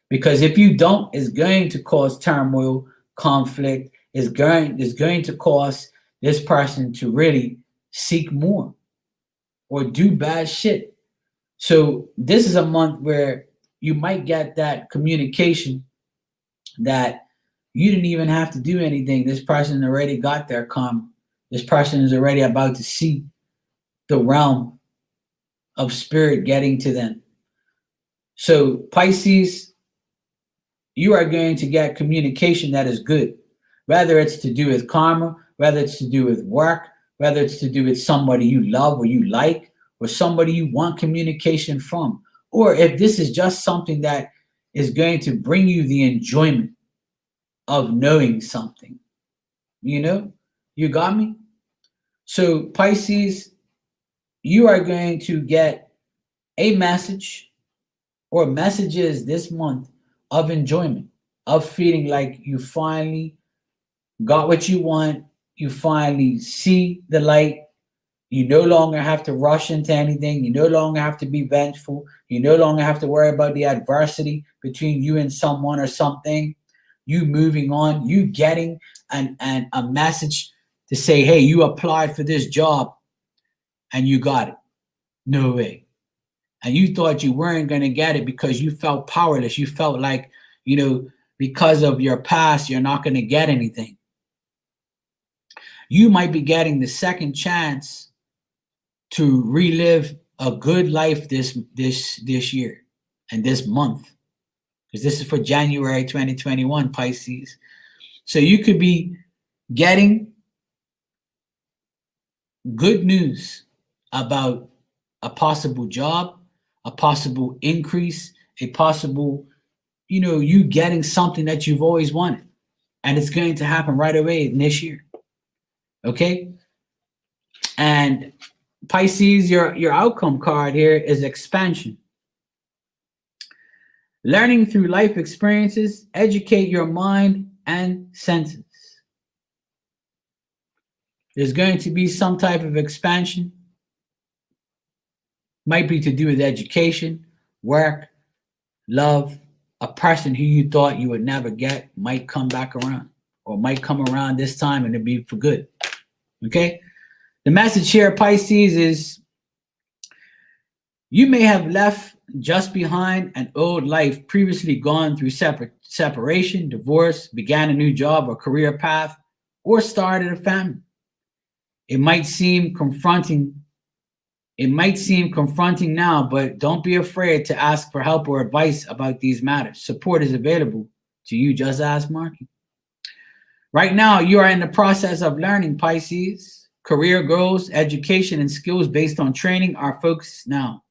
Because if you don't, it's going to cause turmoil, conflict. It's going to cause this person to really seek more or do bad shit. So this is a month where you might get that communication that you didn't even have to do anything. This person already got their karma. This person is already about to see the realm of spirit getting to them. So Pisces, you are going to get communication that is good, whether it's to do with karma, whether it's to do with work, whether it's to do with somebody you love or you like, or somebody you want communication from, or if this is just something that is going to bring you the enjoyment of knowing something. You got me? So Pisces, you are going to get a message or messages this month of enjoyment, of feeling like you finally got what you want, you finally see the light, you no longer have to rush into anything, you no longer have to be vengeful, you no longer have to worry about the adversity between you and someone or something, you moving on, you getting a message to say, hey, you applied for this job and you got it. No way. And you thought you weren't going to get it because you felt powerless. You felt like, because of your past, you're not going to get anything. You might be getting the second chance to relive a good life this year and this month, because this is for January 2021, Pisces. So you could be getting good news about a possible job, a possible increase, a possible, you getting something that you've always wanted. And it's going to happen right away this year. Okay? And Pisces, your outcome card here is expansion. Learning through life experiences, educate your mind and senses. There's going to be some type of expansion. Might be to do with education, work, love. A person who you thought you would never get might come back around, or might come around this time and it'll be for good. Okay? The message here, Pisces, is you may have left just behind an old life, previously gone through separation, divorce, began a new job or career path, or started a family. It might seem confronting now, but don't be afraid to ask for help or advice about these matters. Support is available to you. Just ask Marky. Right now, you are in the process of learning, Pisces. Career goals, education, and skills based on training are focused now.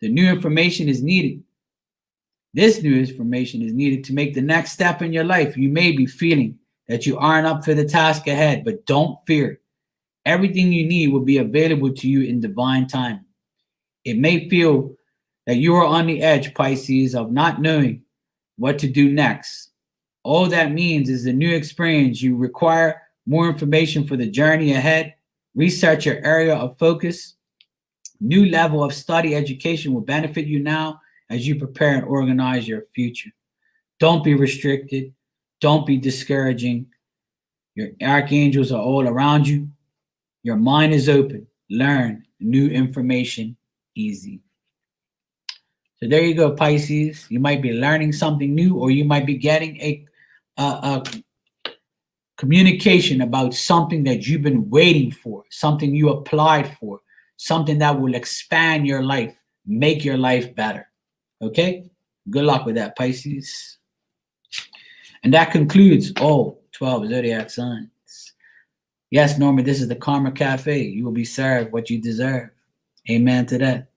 The new information is needed. This new information is needed to make the next step in your life. You may be feeling that you aren't up for the task ahead, but don't fear. Everything you need will be available to you in divine time. It may feel that you are on the edge, Pisces, of not knowing what to do next. All that means is the new experience. You require more information for the journey ahead. Research your area of focus. New level of study education will benefit you now as you prepare and organize your future. Don't be restricted. Don't be discouraging. Your archangels are all around you. Your mind is open. Learn new information easy. So there you go, Pisces. You might be learning something new, or you might be getting a communication about something that you've been waiting for, something you applied for, something that will expand your life, make your life better. Okay? Good luck with that, Pisces. And that concludes all 12 zodiac signs. Yes, Norma, this is the Karma Cafe. You will be served what you deserve. Amen to that.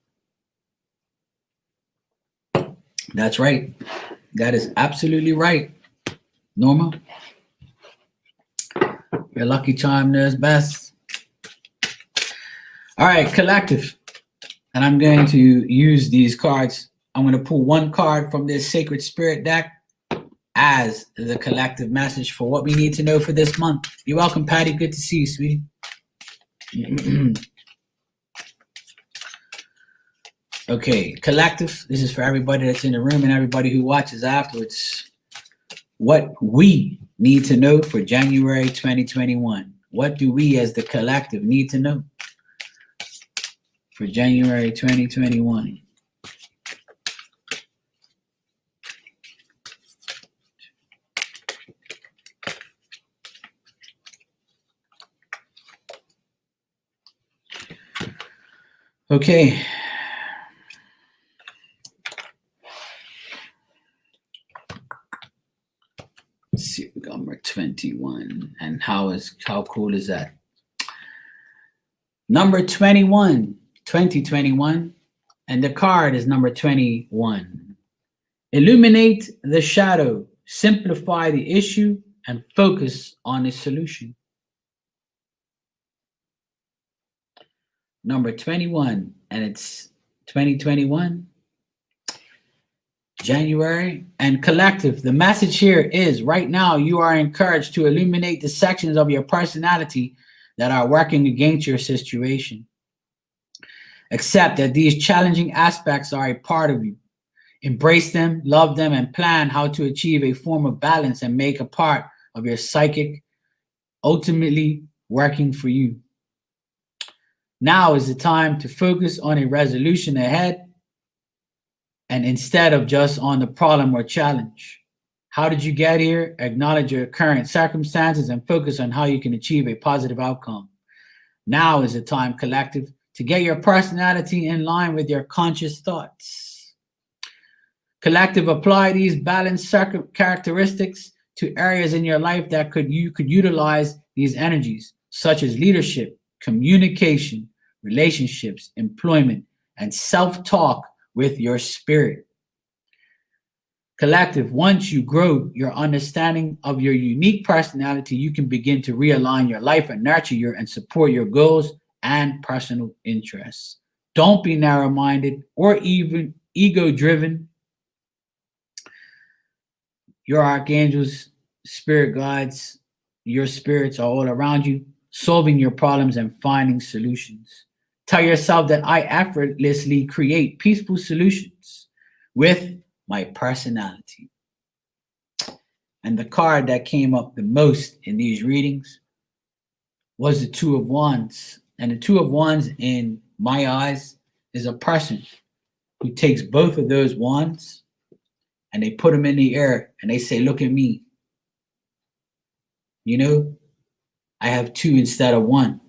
That's right. That is absolutely right, Norma. Your lucky charm knows best. All right, collective. And I'm going to use these cards. I'm going to pull one card from this Sacred Spirit deck as the collective message for what we need to know for this month. You're welcome, Patty. Good to see you, sweetie. Okay, collective. This is for everybody that's in the room and everybody who watches afterwards. What we need to know for January 2021. What do we as the collective need to know for January 2021? Okay. Let's see, we got number 21. And how cool is that? Number 21, 2021. And the card is number 21. Illuminate the shadow, simplify the issue, and focus on the solution. Number 21, and it's 2021, January. And collective, the message here is right now you are encouraged to illuminate the sections of your personality that are working against your situation. Accept that these challenging aspects are a part of you. Embrace them, love them, and plan how to achieve a form of balance and make a part of your psychic ultimately working for you. Now is the time to focus on a resolution ahead and instead of just on the problem or challenge. How did you get here? Acknowledge your current circumstances and focus on how you can achieve a positive outcome. Now is the time, collective, to get your personality in line with your conscious thoughts. Collective, apply these balanced characteristics to areas in your life that you could utilize these energies, such as leadership, communication, relationships, employment, and self-talk with your spirit. Collective, once you grow your understanding of your unique personality, you can begin to realign your life and nurture your and support your goals and personal interests. Don't be narrow-minded or even ego-driven. Your archangels, spirit guides, your spirits are all around you, solving your problems and finding solutions. Tell yourself that I effortlessly create peaceful solutions with my personality. And the card that came up the most in these readings was the Two of Wands. And the Two of Wands, in my eyes, is a person who takes both of those wands and they put them in the air and they say, look at me. You know, I have two instead of one.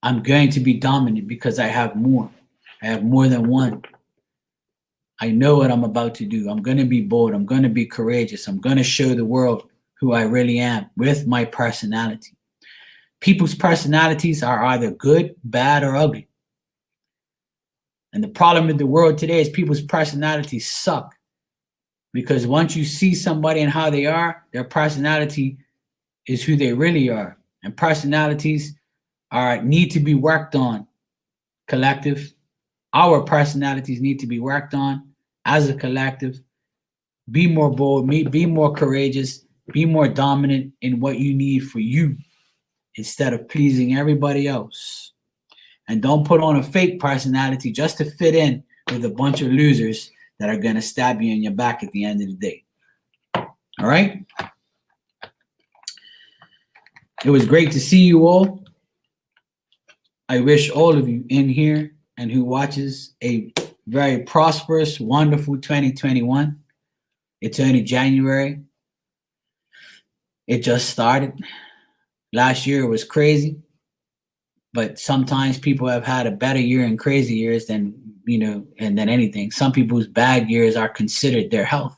I'm going to be dominant because I have more. I have more than one. I know what I'm about to do. I'm going to be bold. I'm going to be courageous. I'm going to show the world who I really am with my personality. People's personalities are either good, bad, or ugly. And the problem with the world today is people's personalities suck. Because once you see somebody and how they are, their personality is who they really are. And personalities need to be worked on. Collective. Our personalities need to be worked on as a collective. Be more bold, be more courageous, be more dominant in what you need for you instead of pleasing everybody else. And don't put on a fake personality just to fit in with a bunch of losers that are going to stab you in your back at the end of the day. All right? It was great to see you all. I wish all of you in here and who watches a very prosperous, wonderful 2021. It's only January. It just started. Last year was crazy. But sometimes people have had a better year and crazy years than, and than anything. Some people's bad years are considered their health.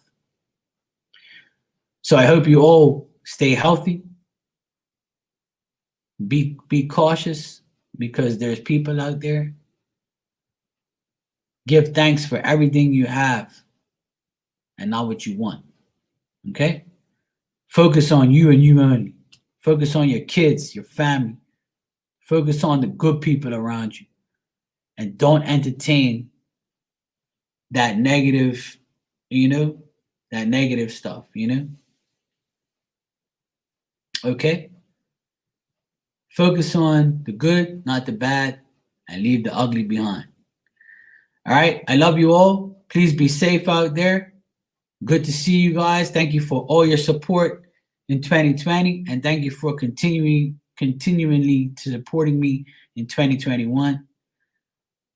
So I hope you all stay healthy. Be cautious, because there's people out there. Give thanks for everything you have and not what you want. Okay? Focus on you and you only. Focus on your kids, your family. Focus on the good people around you. And don't entertain that negative, that negative stuff, Okay? Focus on the good, not the bad, and leave the ugly behind. All right? I love you all. Please be safe out there. Good to see you guys. Thank you for all your support in 2020, and thank you for continually supporting me in 2021.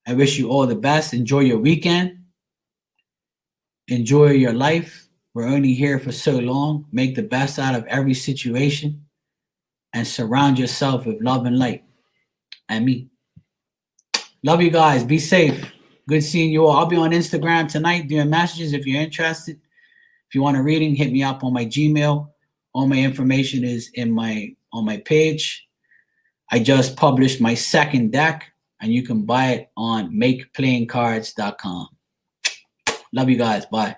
I wish you all the best. Enjoy your weekend. Enjoy your life. We're only here for so long. Make the best out of every situation, and surround yourself with love and light and me. Love you guys. Be safe. Good seeing you all. I'll be on Instagram tonight doing messages if you're interested. If you want a reading, hit me up on my Gmail. All my information is on my page. I just published my second deck, and you can buy it on makeplayingcards.com. Love you guys. Bye.